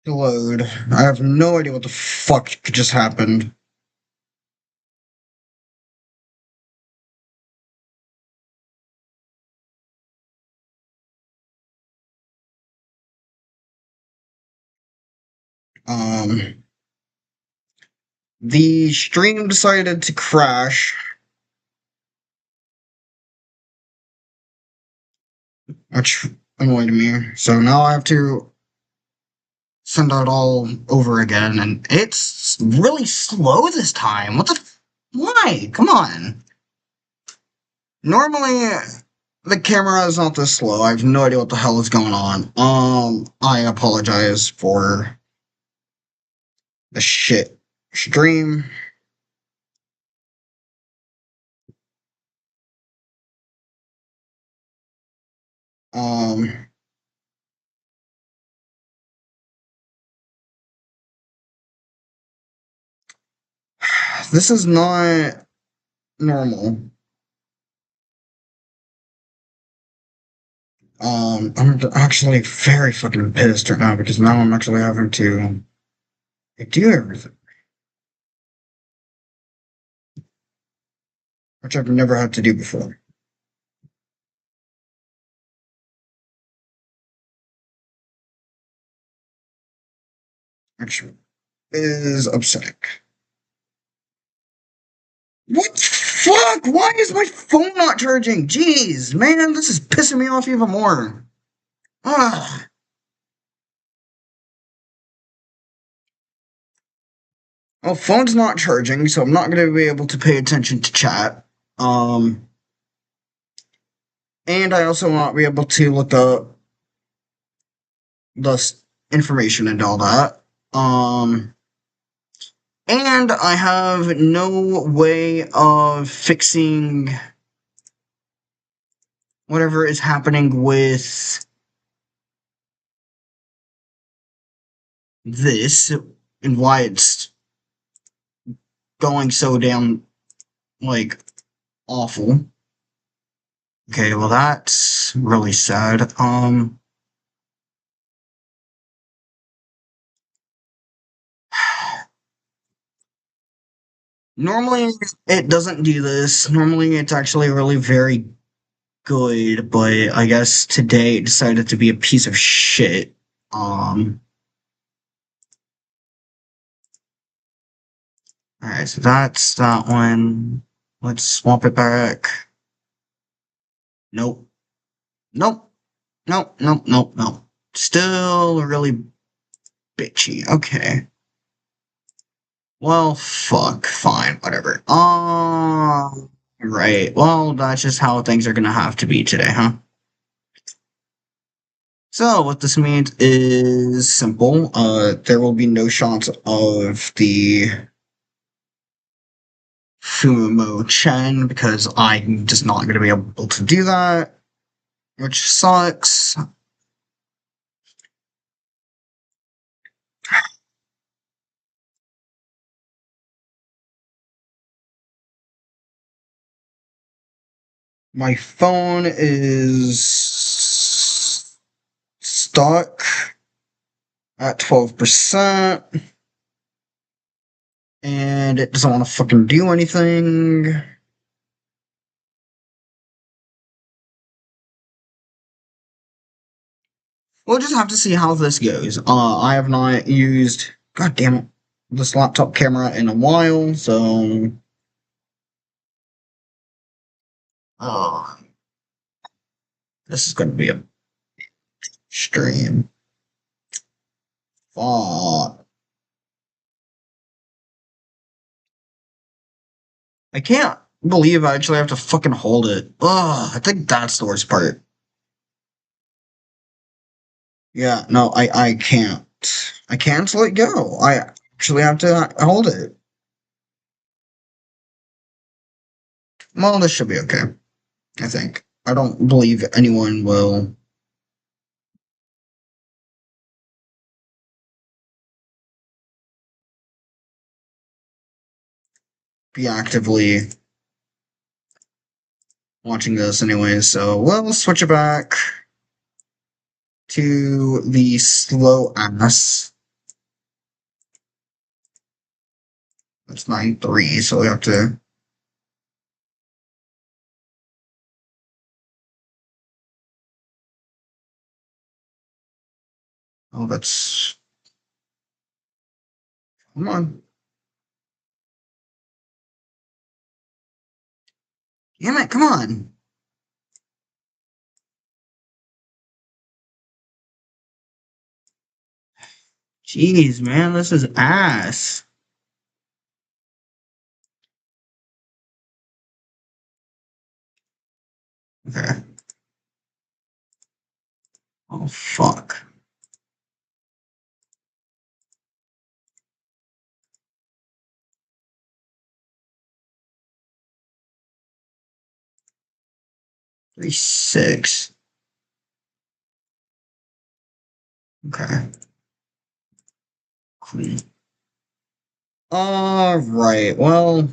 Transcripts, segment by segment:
to load. I have no idea what the fuck just happened. Um, the stream decided to crash, which annoyed me. So now I have to send it all over again, and it's really slow this time. What the? Why? Come on. Normally, the camera is not this slow. I have no idea what the hell is going on. I apologize for the shit stream. Um, this is not normal. I'm actually very fucking pissed right now because now I'm actually having to do everything, which I've never had to do before. Which is upsetting. What the fuck? Why is my phone not charging? Jeez, man, this is pissing me off even more. Ugh. Well, phone's not charging, so I'm not going to be able to pay attention to chat. And I also won't be able to look up the information and all that. And I have no way of fixing whatever is happening with this and why it's going so damn, like, awful. Okay, well, that's really sad. Normally it doesn't do this. Normally it's actually really very good, but I guess today it decided to be a piece of shit. Alright, so that's that one. Let's swap it back. Nope. Nope. Nope, nope, nope, nope. Still really bitchy. Okay. Well, fuck. Fine, whatever. Right. Well, that's just how things are gonna have to be today, huh? So, what this means is simple. There will be no shots of the Fumo Chen because I'm just not going to be able to do that, which sucks. My phone is stuck at 12%, and it doesn't want to fucking do anything. We'll just have to see how this goes. I have not used, god damn it, this laptop camera in a while, so oh, this is going to be a stream. Fuck. I can't believe I actually have to fucking hold it. Ugh, I think that's the worst part. Yeah, no, I can't. I can't let go. I actually have to hold it. Well, this should be okay. I think. I don't believe anyone will be actively watching this anyways, so we'll switch it back to the slow ass. That's 9-3, so we have to. Oh, that's. Come on. Damn it, come on. Jeez, man, this is ass. Okay. Oh, fuck. Three, 6. Okay. Cool. Alright, well.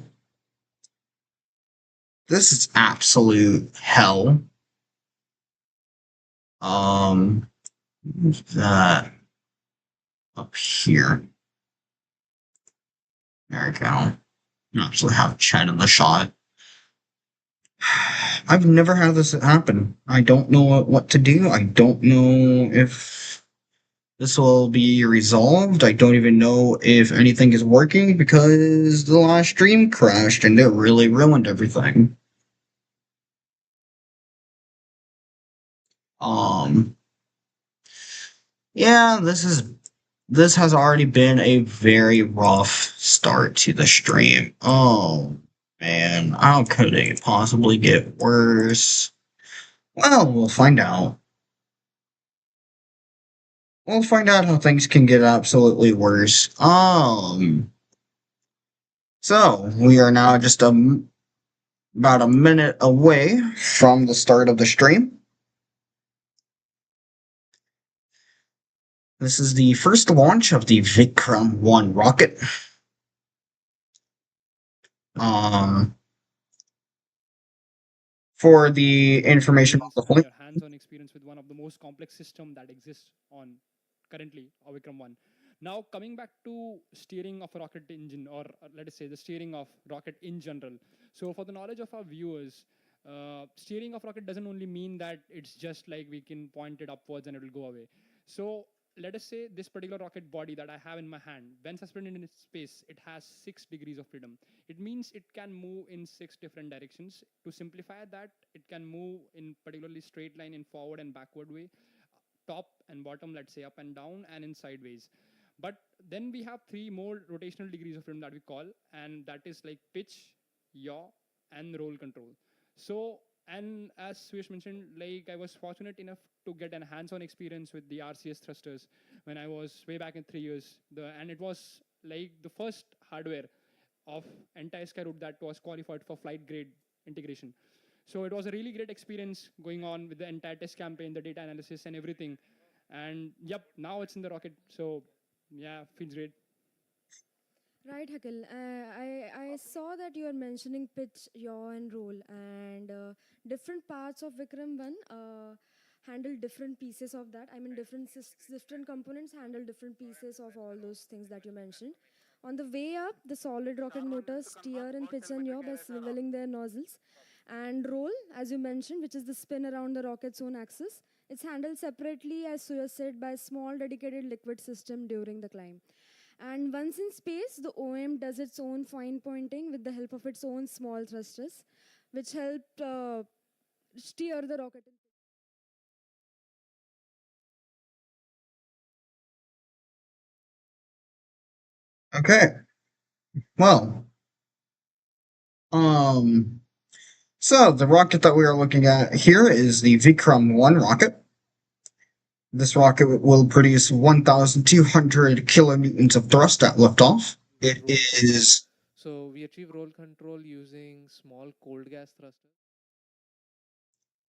This is absolute hell. Who's that up here? There we go. You actually have Chad in the shot. I've never had this happen. I don't know what to do. I don't know if this will be resolved. I don't even know if anything is working because the last stream crashed and it really ruined everything. Um, yeah, this has already been a very rough start to the stream. Oh man, how could it possibly get worse? Well, we'll find out. We'll find out how things can get absolutely worse. So we are now just about a minute away from the start of the stream. This is the first launch of the Vikram-1 rocket. Um, for the information of the flight. Your hands-on experience with one of the most complex system that exists on currently Vikram-1. Now coming back to steering of a rocket engine, or let us say the steering of rocket in general. So for the knowledge of our viewers, steering of rocket doesn't only mean that it's just like we can point it upwards and it will go away. So let us say this particular rocket body that I have in my hand, when suspended in space, it has 6 degrees of freedom. It means it can move in 6 different directions. To simplify that, it can move in particularly straight line in forward and backward way, top and bottom, let's say up and down, and in sideways. But then we have 3 more rotational degrees of freedom that we call, and that is like pitch, yaw, and roll control. So, and as Suyash mentioned, like I was fortunate enough to get an hands-on experience with the RCS thrusters when I was way back in 3 years. And it was like the first hardware of entire Skyroot that was qualified for flight grade integration. So it was a really great experience going on with the entire test campaign, the data analysis, and everything. And yep, now it's in the rocket. So yeah, feels great. Right, Hakil. I saw that you are mentioning pitch, yaw, and roll, and different parts of Vikram 1 handle different pieces of that. I mean, different components handle different pieces of all those things that you mentioned. On the way up, the solid rocket motors steer and pitch and yaw by swiveling their nozzles, and roll, as you mentioned, which is the spin around the rocket's own axis. It's handled separately, as Suya said, by a small dedicated liquid system during the climb. And once in space, the OM does its own fine pointing with the help of its own small thrusters, which help steer the rocket. Okay. Well, um, so the rocket that we are looking at here is the Vikram-1 rocket. This rocket will produce 1,200 kilonewtons of thrust at liftoff. Use It roll control. is So we achieve roll control using small cold gas thrusters.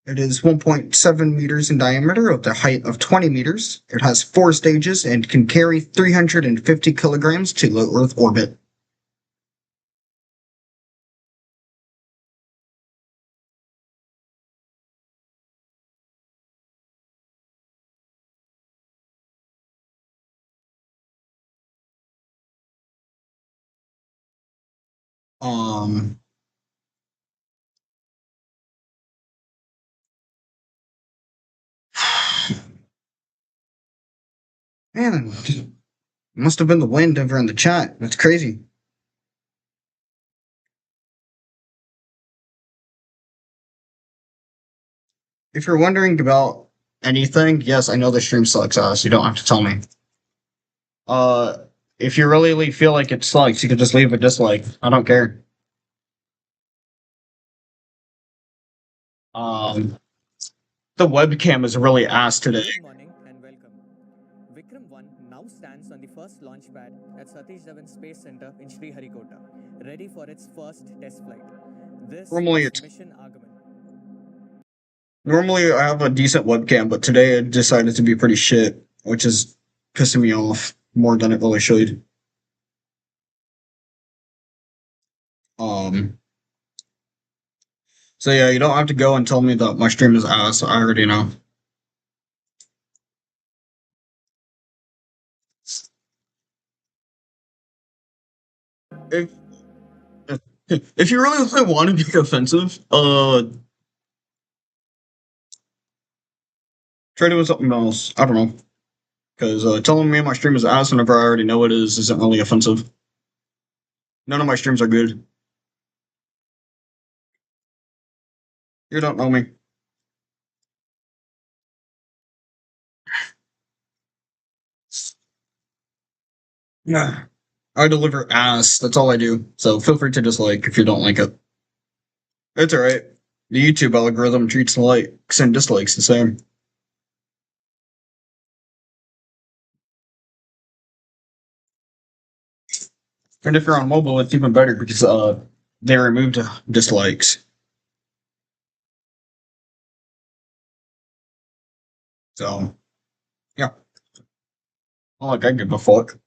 it is 1.7 meters in diameter with a height of 20 meters. It has 4 stages and can carry 350 kilograms to low Earth orbit. Um, man, must have been the wind over in the chat. That's crazy. If you're wondering about anything, yes, I know the stream sucks ass. You don't have to tell me. If you really feel like it sucks, you can just leave a dislike. I don't care. The webcam is really ass today. Good morning and welcome. Vikram-1 now stands on the first launch pad at Satish Dhawan Space Center in Sriharikota, ready for its first test flight. This Normally is it's mission Aagaman. Normally I have a decent webcam, but today it decided to be pretty shit, which is pissing me off more than it really should. So yeah, you don't have to go and tell me that my stream is ass. I already know. If if you really want to be offensive, try doing something else. I don't know, because telling me my stream is ass whenever I already know it is isn't really offensive. None of my streams are good. You don't know me. Yeah. I deliver ass. That's all I do. So feel free to dislike if you don't like it. It's alright. The YouTube algorithm treats likes and dislikes the same. And if you're on mobile, it's even better because they removed dislikes. So yeah. Not like I give a fuck.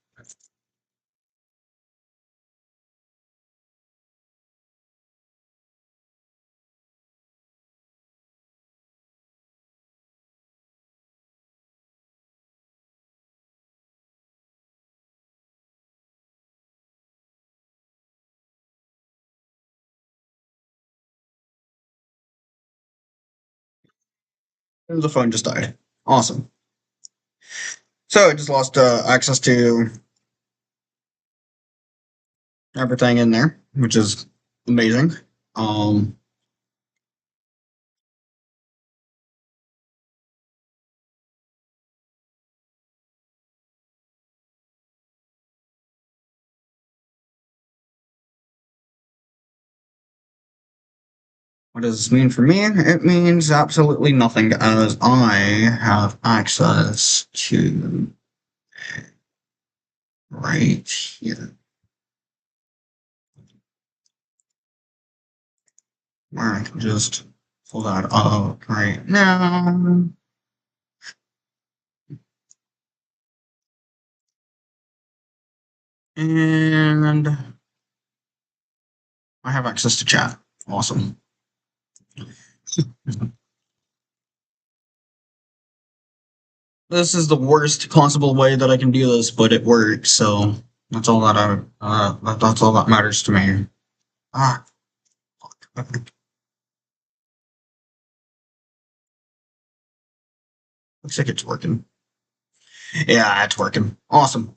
The phone just died. Awesome. So I just lost access to everything in there, which is amazing. What does this mean for me? It means absolutely nothing, as I have access to right here. Where I can just pull that up right now. And I have access to chat. Awesome. This is the worst possible way that I can do this, but it works, so that's all that that's all that matters to me. Ah, fuck. Looks like it's working. Yeah, it's working. Awesome.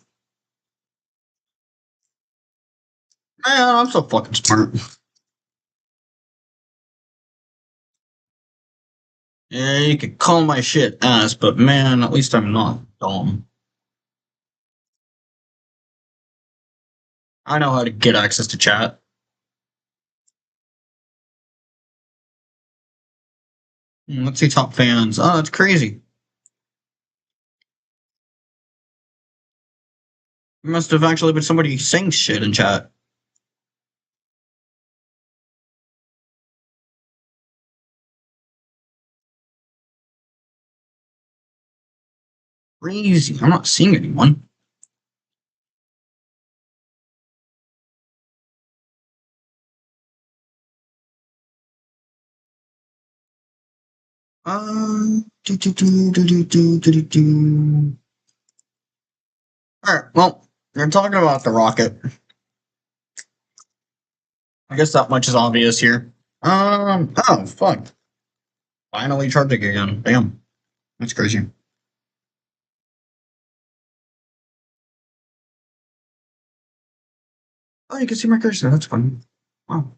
Man, I'm so fucking smart. Yeah, you could call my shit ass, but man, at least I'm not dumb. I know how to get access to chat. Let's see top fans. Oh, that's crazy. It must have actually been somebody saying shit in chat. Crazy. I'm not seeing anyone. Alright, well, you're talking about the rocket. I guess that much is obvious here. Oh, fuck. Finally charging again. Damn. That's crazy. Oh, you can see my cursor. That's fun. Wow.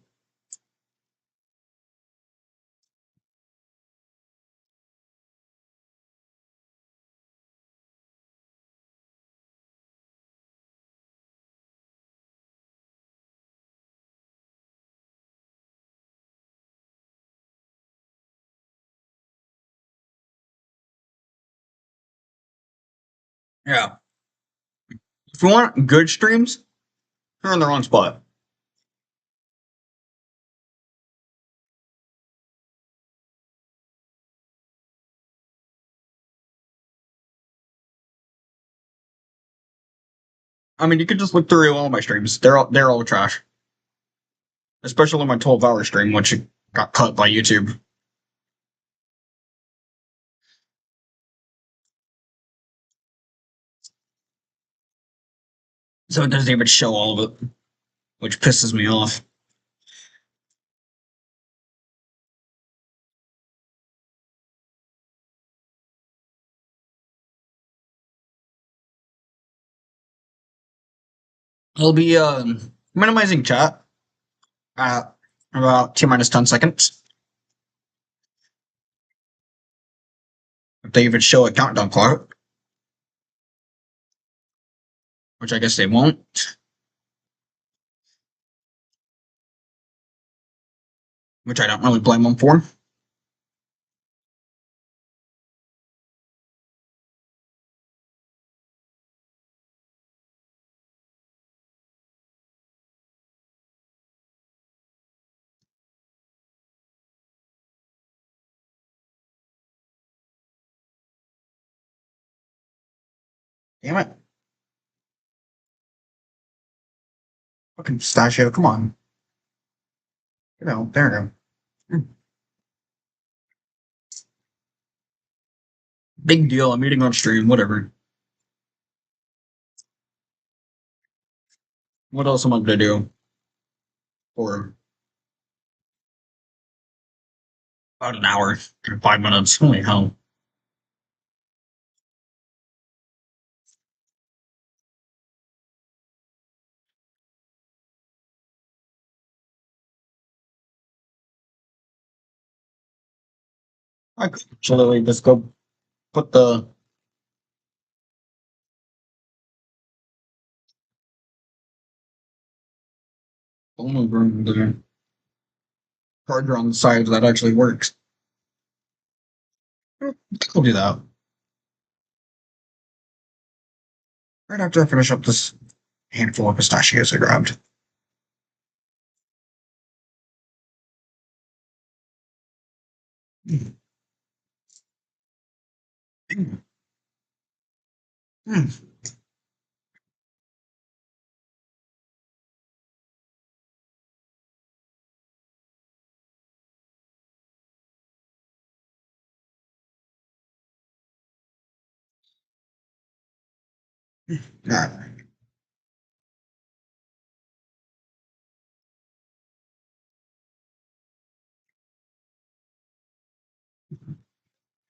Yeah. If you want good streams, you're in the wrong spot. I mean, you could just look through all my streams. They're all trash. Especially my 12-hour stream, which got cut by YouTube. So it doesn't even show all of it, which pisses me off. I'll be minimizing chat at about T minus 10 seconds. If they even show a countdown clock, which I guess they won't. Which I don't really blame them for. Damn it. Fucking pistachio, come on. You know, there we go. Big deal, I'm eating on stream, whatever. What else am I gonna do? For about an hour, 5 minutes. Holy hell. I could actually just go put the the charger on the side that actually works. I'll do that. Right after I finish up this handful of pistachios I grabbed. Mm. Mm. Mm. Ah.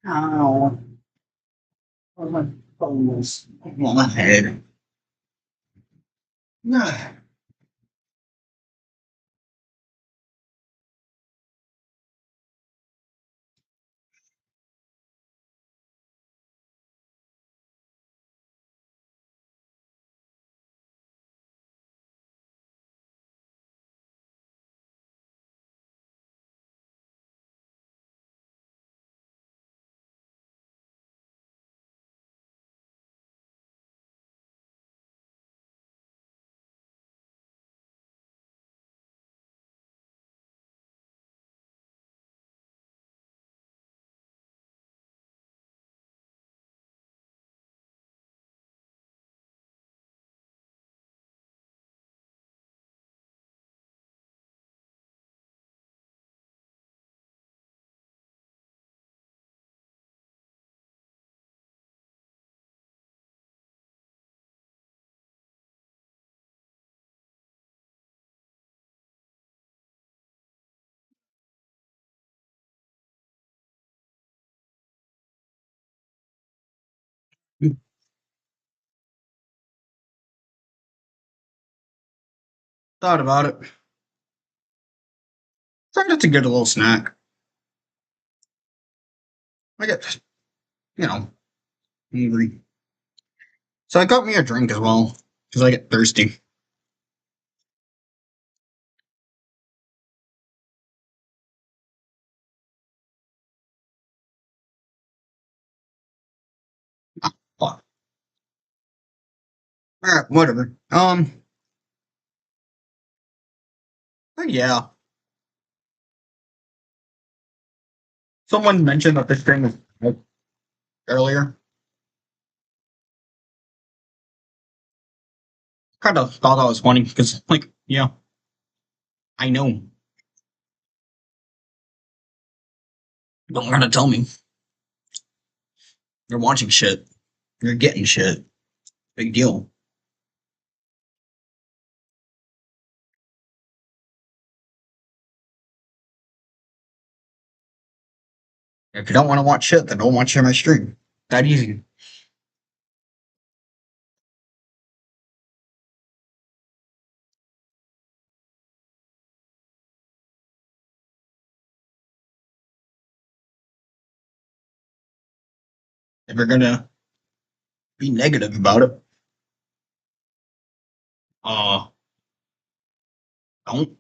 Ow. Oh, my bones. Oh, my head. Ah. Thought about it. Tried to get a little snack. I get, hungry. So I got me a drink as well, because I get thirsty. Ah, fuck. Alright, whatever. But yeah. Someone mentioned that this thing was earlier. Kind of thought that was funny, because, yeah, I know. Don't gotta tell me. You're watching shit. You're getting shit. Big deal. If you don't want to watch shit, then don't watch my stream. That easy. If you're gonna be negative about it, uh, don't.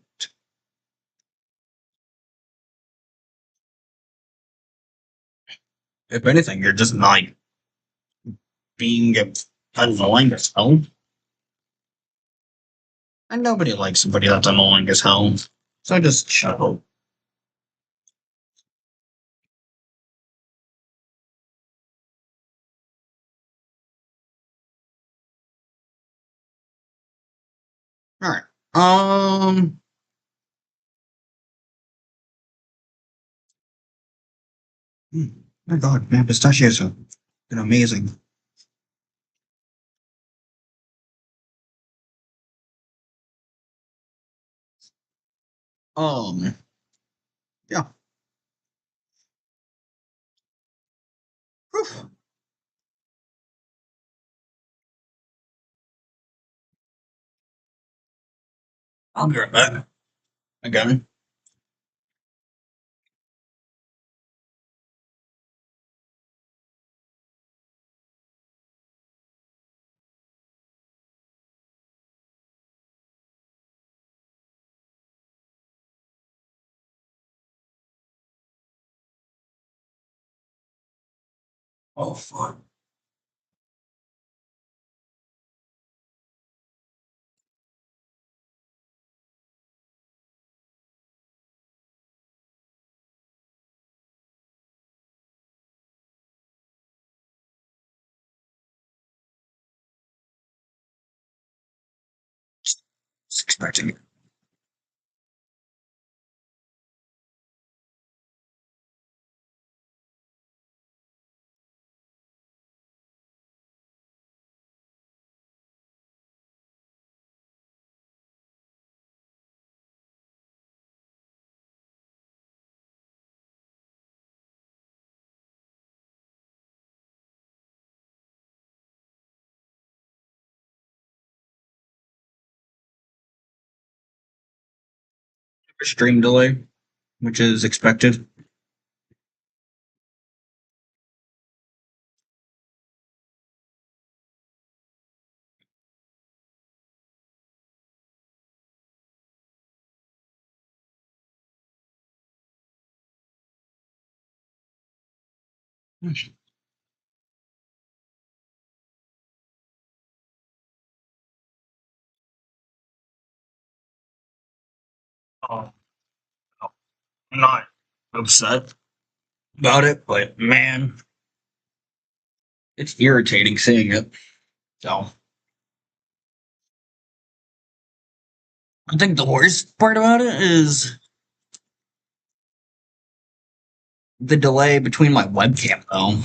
If anything, you're just not being annoying as hell. And nobody likes somebody that's annoying as hell. So just shut up. Alright. Um. My god, man, pistachios have been amazing. Yeah. Whew. I'll be right back. Again. Oh, fuck. Just expecting it. Stream delay, which is expected. Oh, I'm not upset about it, but man, it's irritating seeing it. So I think the worst part about it is the delay between my webcam, though.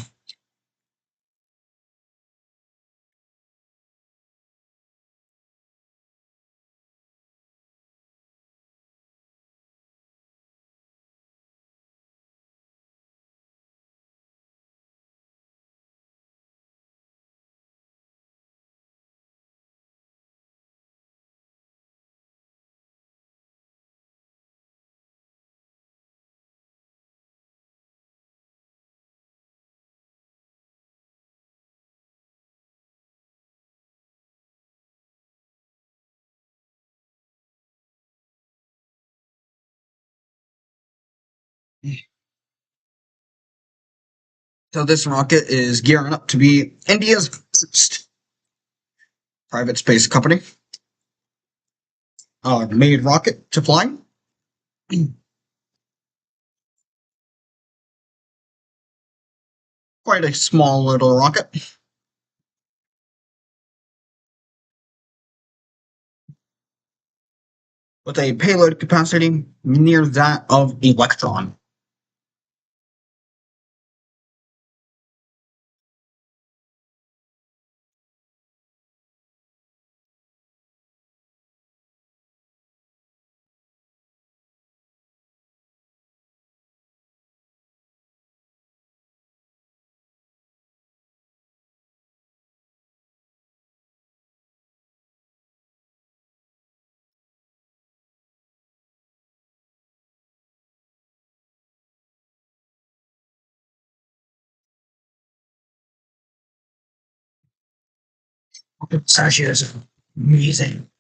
So this rocket is gearing up to be India's first private space company made rocket to fly. Quite a small little rocket. With a payload capacity near that of Electron. Satish is amazing.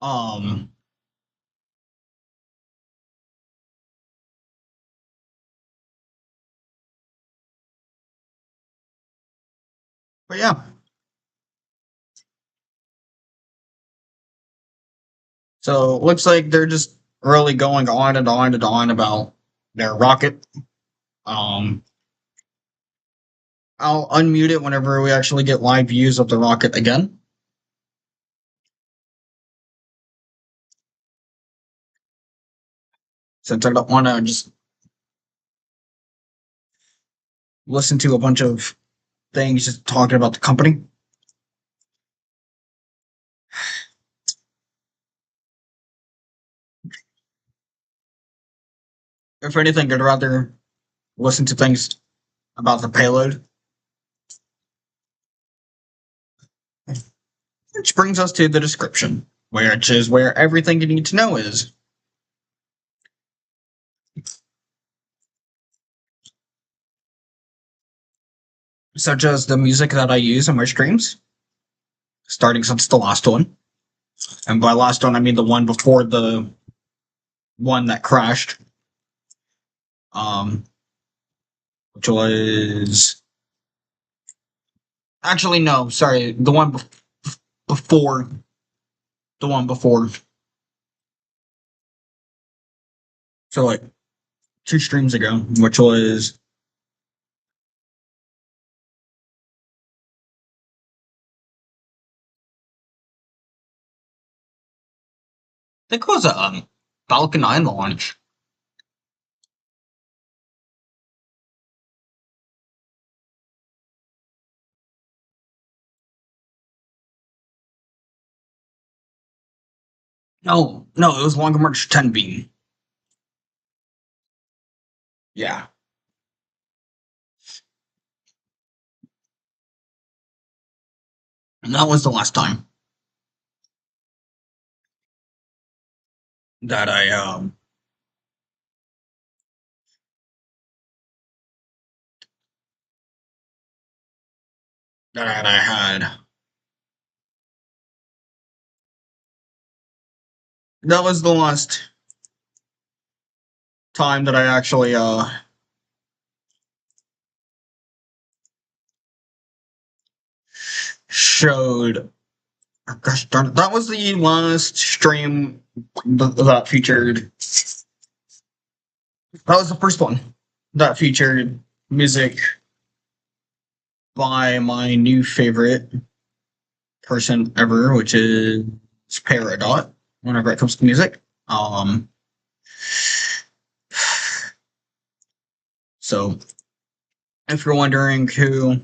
Um, but yeah. So it looks like they're just really going on and on and on about their rocket. Um, I'll unmute it whenever we actually get live views of the rocket again. Since I don't want to just listen to a bunch of things just talking about the company. If anything, I'd rather listen to things about the payload. Which brings us to the description, which is where everything you need to know is. Such as the music that I use in my streams, starting since the last one. And by last one, I mean the one before the one that crashed. Which was actually no, sorry, the one before the one before. So like 2 streams ago, which was I think it was a Falcon 9 launch. No, it was Long March 10B. Yeah. And that was the last time that I had. That was the last time that I actually showed. Gosh darn it! That was the last stream that featured. That was the first one that featured music by my new favorite person ever, which is Peridot. Whenever it comes to music, so if you're wondering who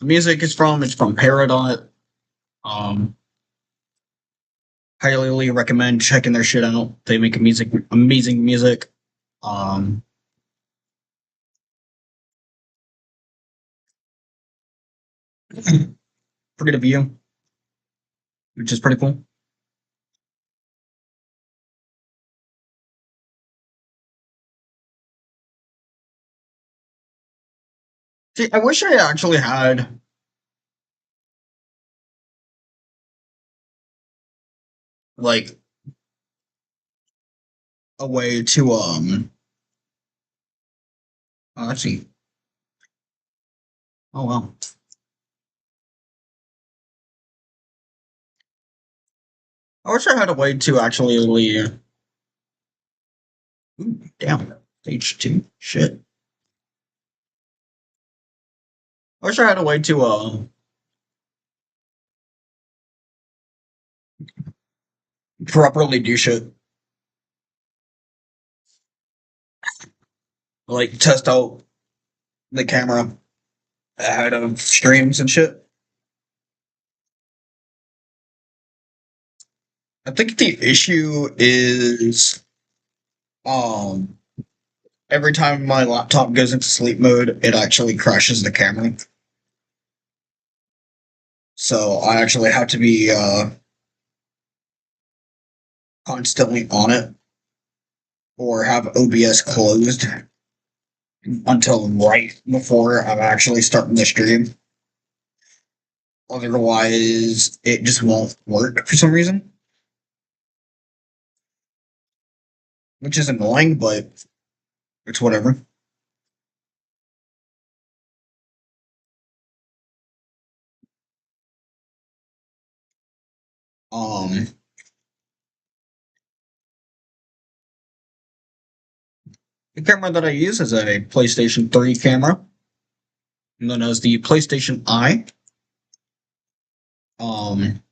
the music is from, it's from Peridot. Highly recommend checking their shit out. They make amazing music. Forget a view, which is pretty cool. See, I wish I actually had like a way to let's see. Oh well. I wish I had a way to actually ooh, damn, stage 2. Shit. I wish I had a way to properly do shit. Like test out the camera ahead of streams and shit. I think the issue is um every time my laptop goes into sleep mode, it actually crashes the camera. So I actually have to be constantly on it or have OBS closed until right before I'm actually starting the stream. Otherwise, it just won't work for some reason, which is annoying, but it's whatever. Um, the camera that I use is a PlayStation 3 camera, known as the PlayStation Eye. Um,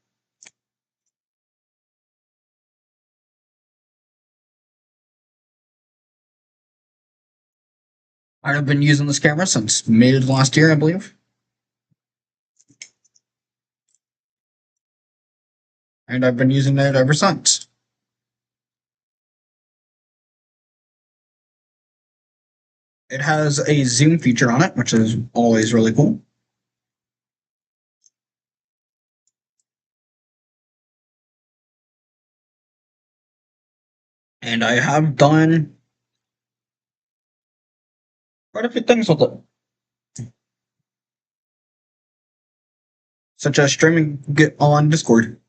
I've been using this camera since mid last year, I believe, and I've been using it ever since. It has a zoom feature on it, which is always really cool. And I have done quite a few things with it, such as streaming get on Discord.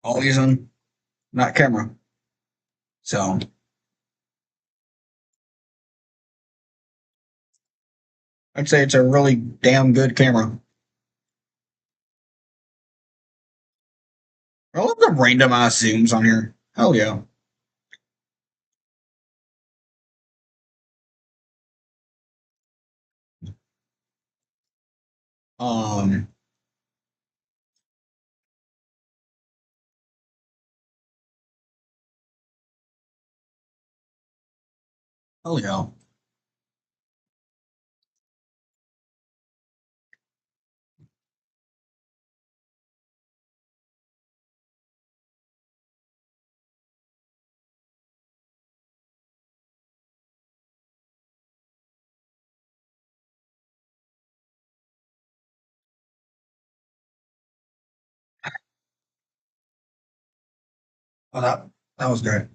All using that camera. So I'd say it's a really damn good camera. I love the random ass zooms on here. Hell yeah. Um, hell yeah. Oh, that was great.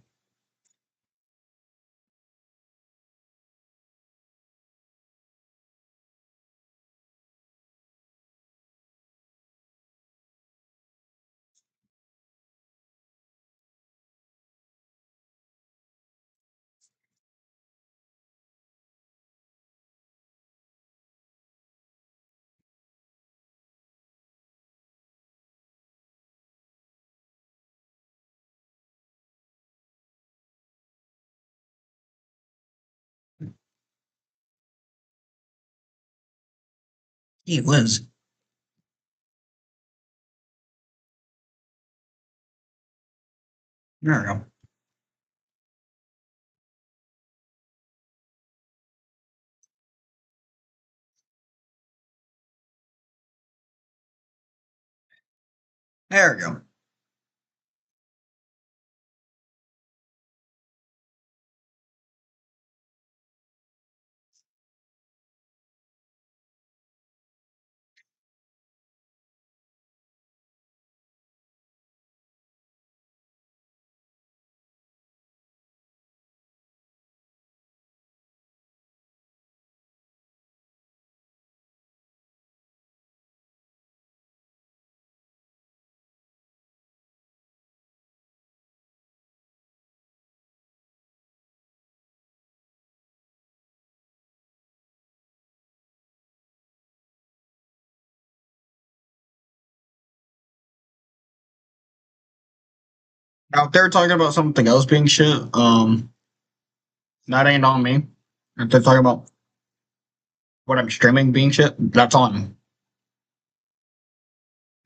Hey, Liz. There we go. There we go. Now, if they're talking about something else being shit, that ain't on me. If they're talking about what I'm streaming being shit, that's on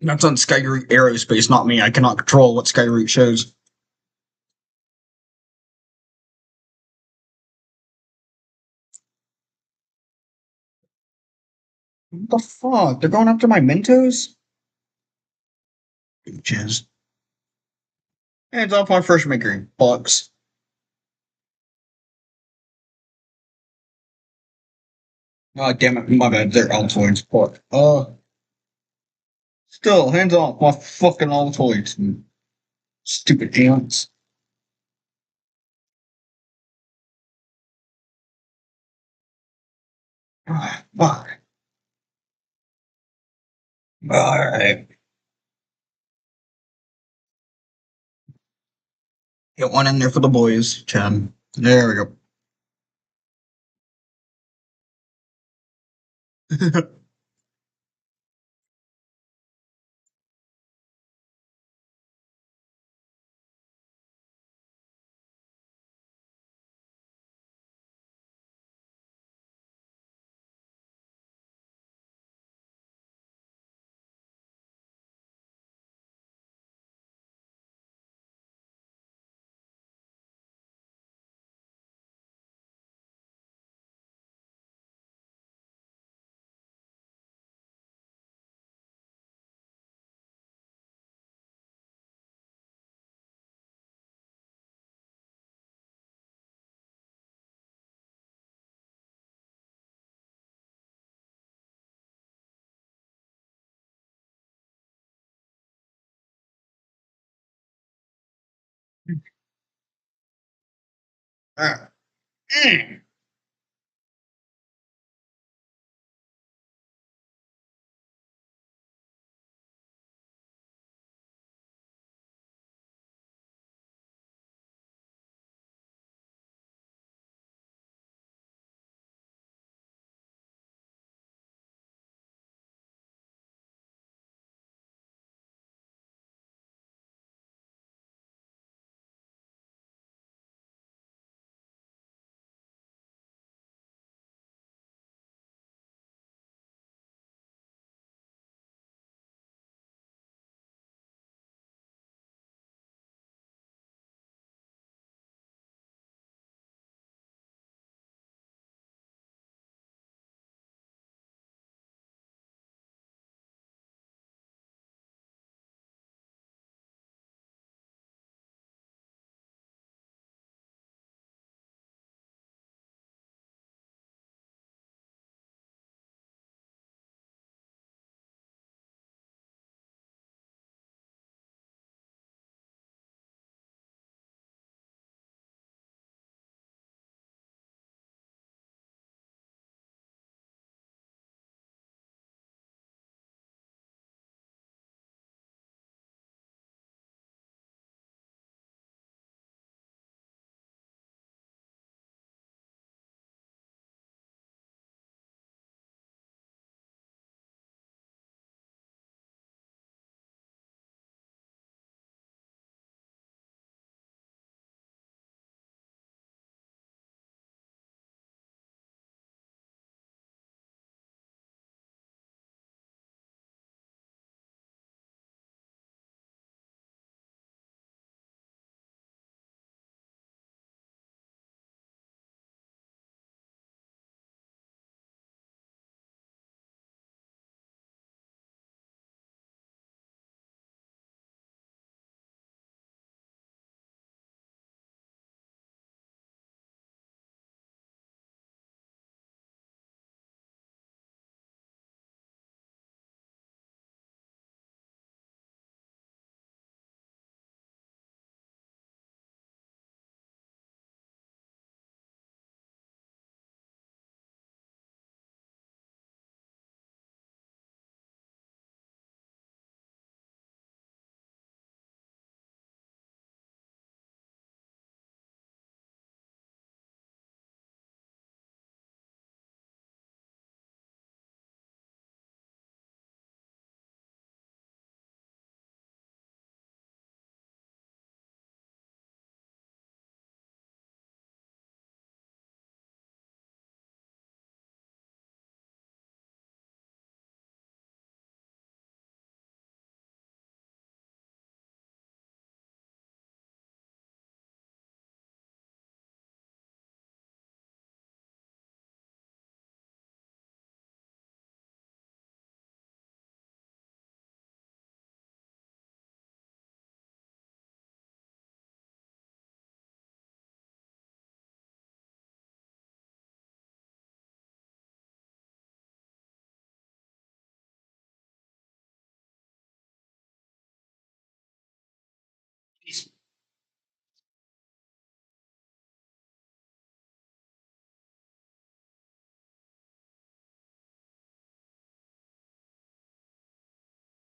Skyroot Aerospace, not me. I cannot control what Skyroot shows. What the fuck? They're going after my Mentos? Bitches. Hands off my first maker, fucks. Oh, damn it. My bad. They're Altoids. Fuck. Still, hands off my fucking Altoids. Stupid ants. Ah, fuck. Alright. Get one in there for the boys, Chad. There we go. Ah. Mm.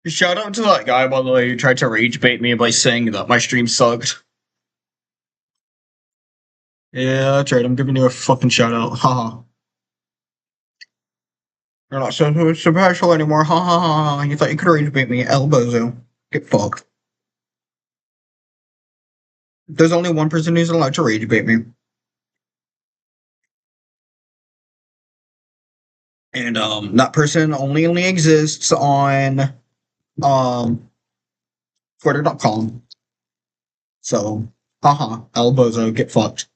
Shout out to that guy, by the way, who tried to rage bait me by saying that my stream sucked. Yeah, that's right. I'm giving you a fucking shout out. Haha. You're not so special anymore. Ha ha ha. You thought you could rage bait me. El Bozo. Get fucked. There's only one person who's allowed to rage bait me. And that person only exists on Twitter.com. So, haha, El Bozo, get fucked.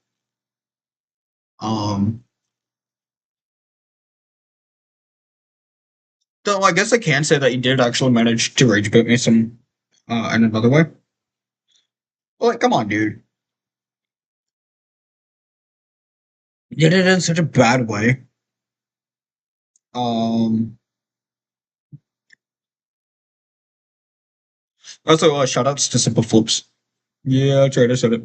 Though I guess I can say that he did actually manage to rage bait me some in another way. Like, come on, dude. You did it in such a bad way. Also, shoutouts to Simple Flips. Yeah, I tried to say it.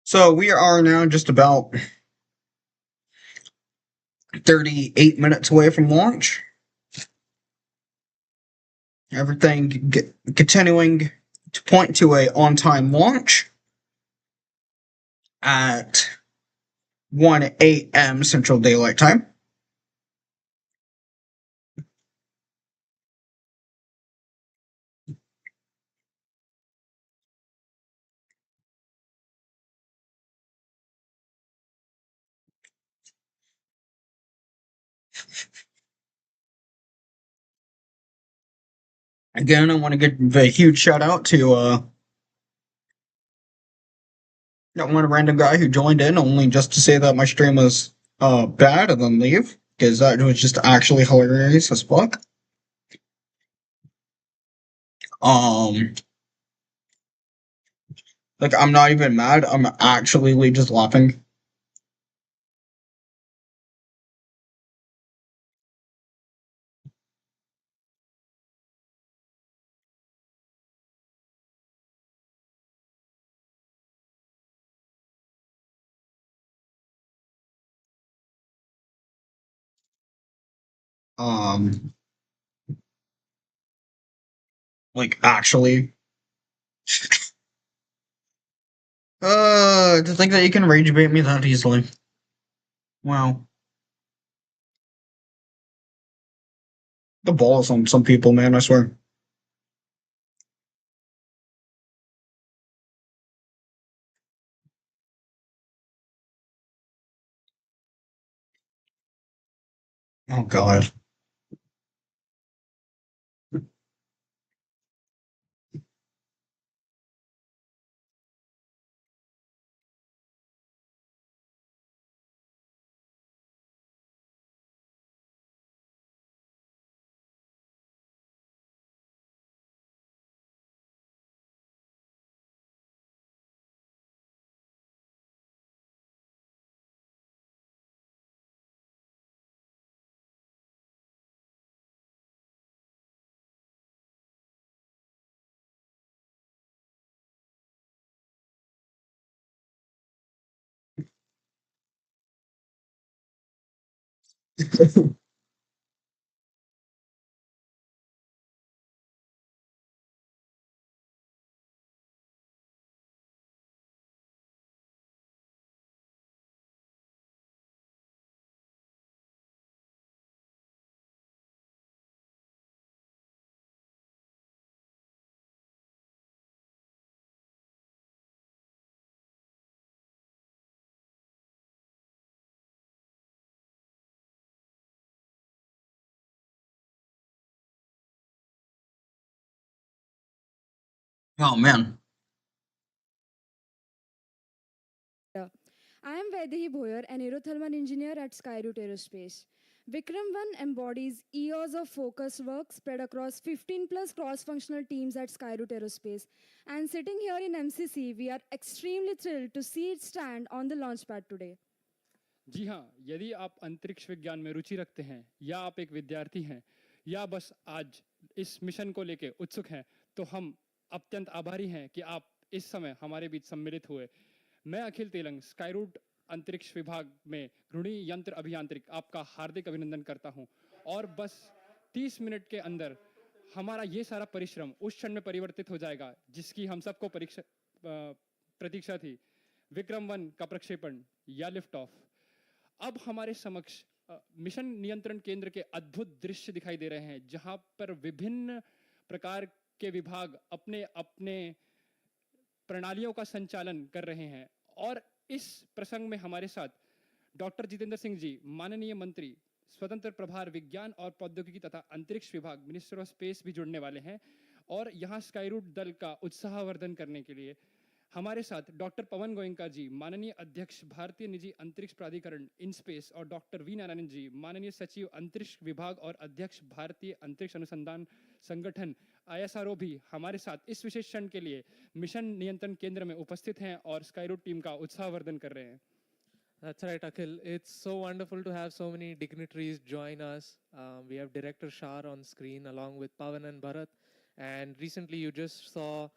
So we are now just about 38 minutes away from launch. Everything continuing to point to a on-time launch at 1 a.m. Central Daylight Time. Again, I want to give a huge shout out to that one random guy who joined in only just to say that my stream was bad and then leave, because that was just actually hilarious as fuck. Like, I'm not even mad, I'm actually just laughing. Like, actually. To think that you can rage bait me that easily. Wow. The balls on some people, man, I swear. Oh, God. Oh, man. I am Vaidehi Boyer, an aerothermal engineer at Skyroot Aerospace. Vikram-1 embodies years of focused work spread across 15 plus cross-functional teams at Skyroot Aerospace. And sitting here in MCC, we are extremely thrilled to see it stand on the launchpad today. जी हाँ, यदि आप अंतरिक्ष विज्ञान में रुचि रखते हैं या आप एक विद्यार्थी हैं या बस आज इस मिशन को लेके उत्सुक हैं, तो हम अत्यंत आभारी हैं कि आप इस समय हमारे बीच सम्मिलित हुए। मैं अखिल तेलंग, स्काईरूट अंतरिक्ष विभाग में घूर्णी यंत्र अभियांत्रिक आपका हार्दिक अभिनंदन करता हूं। और बस 30 मिनट के अंदर हमारा ये सारा परिश्रम उस क्षण में परिवर्तित हो जाएगा जिसकी हम सबको प्रतीक्षा थी, विक्रम-1 का प्रक्षेपण या लिफ्ट ऑफ। अब हमारे समक्ष मिशन नियंत्रण केंद्र के अद्भुत दृश्य दिखाई दे रहे हैं, जहां पर विभिन्न प्रकार के विभाग अपने अपने प्रणालियों का संचालन कर रहे हैं। और इस प्रसंग में हमारे साथ डॉक्टर जितेंद्र सिंह जी, माननीय मंत्री स्वतंत्र प्रभार विज्ञान और प्रौद्योगिकी तथा अंतरिक्ष विभाग, मिनिस्टर ऑफ स्पेस भी जुड़ने वाले हैं। और यहाँ स्काईरूट दल का उत्साहवर्धन करने के लिए हमारे साथ डॉक्टर पवन गोयंका जी, माननीय अध्यक्ष भारतीय निजी अंतरिक्ष प्राधिकरण इन स्पेस, और डॉक्टर वी नारायण जी, माननीय सचिव अंतरिक्ष विभाग और अध्यक्ष भारतीय अंतरिक्ष अनुसंधान संगठन ISRO भी हमारे साथ इस विशेष क्षण के लिए मिशन नियंत्रण केंद्र में उपस्थित हैं और स्काईरूट टीम का उत्साहवर्धन कर रहे हैं। That's right, Akhil. It's so wonderful to have so many dignitaries join us. We have Director Shah on screen along with Pavan and Bharat. And recently you just saw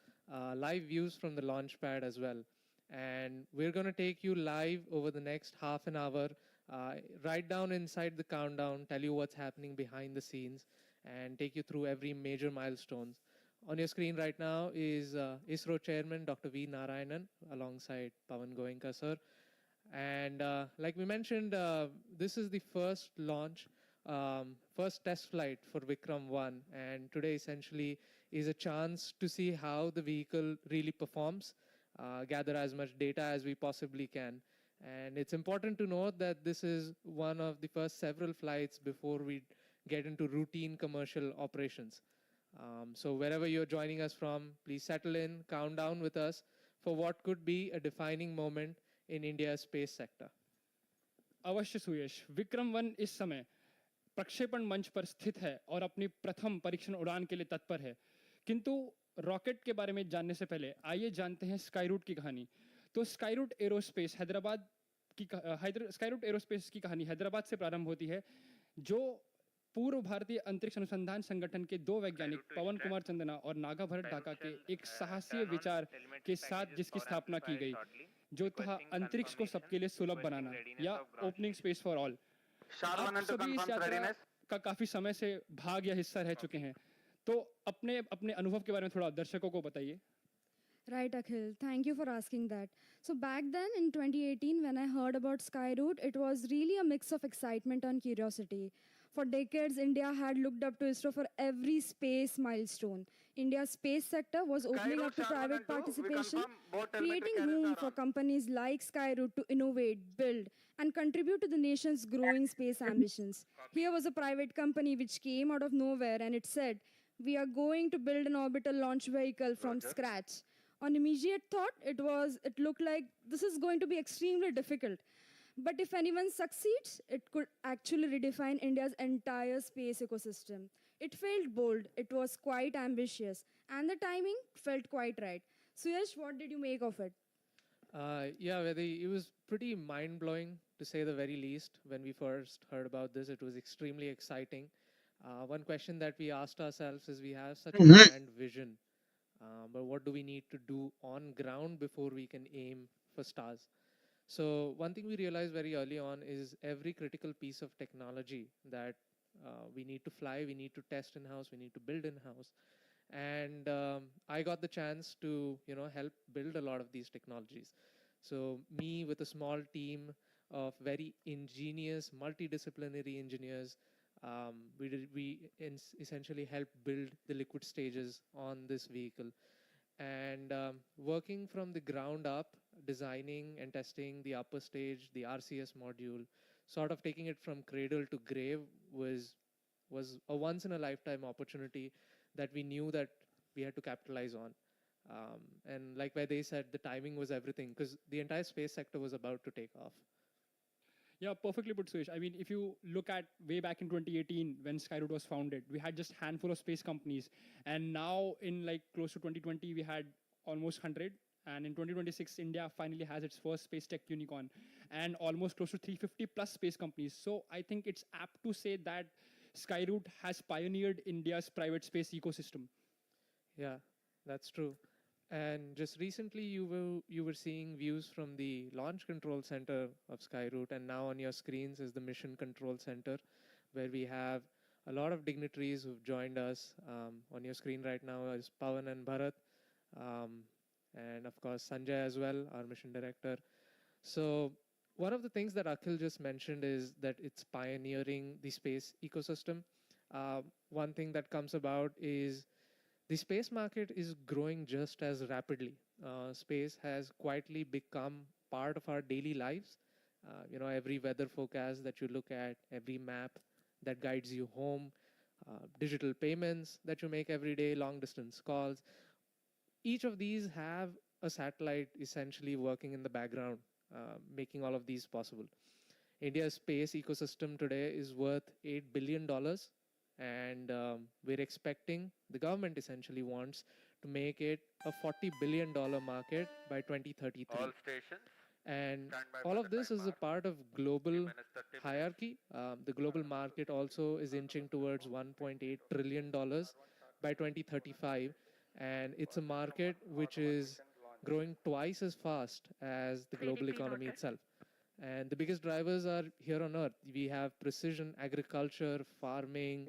live views from the launch pad as well. And we're going to take you live over the next half an hour, right down inside the countdown, tell you what's happening behind the scenes, and take you through every major milestones. On your screen right now is ISRO Chairman Dr. V. Narayanan alongside Pavan Goenka, sir. And like we mentioned, this is the first launch, first test flight for Vikram-1. And today essentially is a chance to see how the vehicle really performs, gather as much data as we possibly can. And it's important to note that this is one of the first several flights before we get into routine commercial operations. So wherever you're joining us from, please settle in, count down with us for what could be a defining moment in India's space sector. अवश्य सुयश, विक्रम-1 इस समय प्रक्षेपण मंच पर स्थित है और अपनी प्रथम परीक्षण उड़ान के लिए तत्पर है। किंतु रॉकेट के बारे में जानने से पहले आइए जानते हैं स्काईरूट की कहानी। तो स्काईरूट एरोस्पेस स्काईरूट एरोस्पेस की कहानी हैदराबाद से प्रारंभ होती है, जो पूर्व भारतीय अंतरिक्ष अनुसंधान संगठन के दो वैज्ञानिक पवन कुमार चंदना और नागा भरत ढाका के एक साहसी विचार के साथ जिसकी स्थापना की गई, जो था अंतरिक्ष को सबके लिए सुलभ बनाना या ओपनिंग स्पेस फॉर ऑल। आप सभी इस यात्रा का काफी समय से भाग या हिस्सा रह चुके हैं, तो अपने अपने अनुभव के बारे में थोड़ा दर्शकों को बताइए। Right, Akhil. Thank you for asking that. So back then in 2018, when I heard about Skyroot, it was really a mix of excitement and curiosity. For decades, India had looked up to ISRO for every space milestone. India's space sector was opening up to private participation, creating room for companies like Skyroot to innovate, build, and contribute to the nation's growing space ambitions. Here was a private company which came out of nowhere and it said, "We are going to build an orbital launch vehicle from scratch." On immediate thought, it looked like this is going to be extremely difficult. But if anyone succeeds, it could actually redefine India's entire space ecosystem. It felt bold, it was quite ambitious, and the timing felt quite right. Suyash, what did you make of it? Yeah, Vedi, it was pretty mind-blowing, to say the very least. When we first heard about this, it was extremely exciting. One question that we asked ourselves is, we have such a grand vision, but what do we need to do on ground before we can aim for stars? So one thing we realized very early on is every critical piece of technology that we need to fly, we need to test in-house, we need to build in-house. And I got the chance to, help build a lot of these technologies. So me with a small team of very ingenious, multidisciplinary engineers, we essentially helped build the liquid stages on this vehicle. And working from the ground up, designing and testing the upper stage, the RCS module, sort of taking it from cradle to grave was a once-in-a-lifetime opportunity that we knew that we had to capitalize on. And like where they said, the timing was everything, because the entire space sector was about to take off. Yeah, perfectly put, Suresh. I mean, if you look at way back in 2018 when Skyroot was founded, we had just handful of space companies, and now in like close to 2020, we had almost 100. And in 2026, India finally has its first space tech unicorn, and almost close to 350 plus space companies. So I think it's apt to say that Skyroot has pioneered India's private space ecosystem. Yeah, that's true. And just recently, you were seeing views from the Launch Control Center of Skyroot, and now on your screens is the Mission Control Center, where we have a lot of dignitaries who've joined us. On your screen right now is Pawan and Bharat, um, and of course Sanjay as well, our mission director. So one of the things that Akhil just mentioned is that it's pioneering the space ecosystem. One thing that comes about is the space market is growing just as rapidly. Space has quietly become part of our daily lives. Every weather forecast that you look at, every map that guides you home, digital payments that you make every day, long distance calls. Each of these have a satellite essentially working in the background, making all of these possible. India's space ecosystem today is worth $8 billion, and we're expecting, the government essentially wants to make it a $40 billion market by 2033. All stations. And Stand by all for of the this is a timer. part of global 30 minutes. hierarchy. The global market also is inching towards $1.8 trillion by 2035. And it's a market which is growing twice as fast as the global economy itself. And the biggest drivers are here on Earth. We have precision agriculture, farming.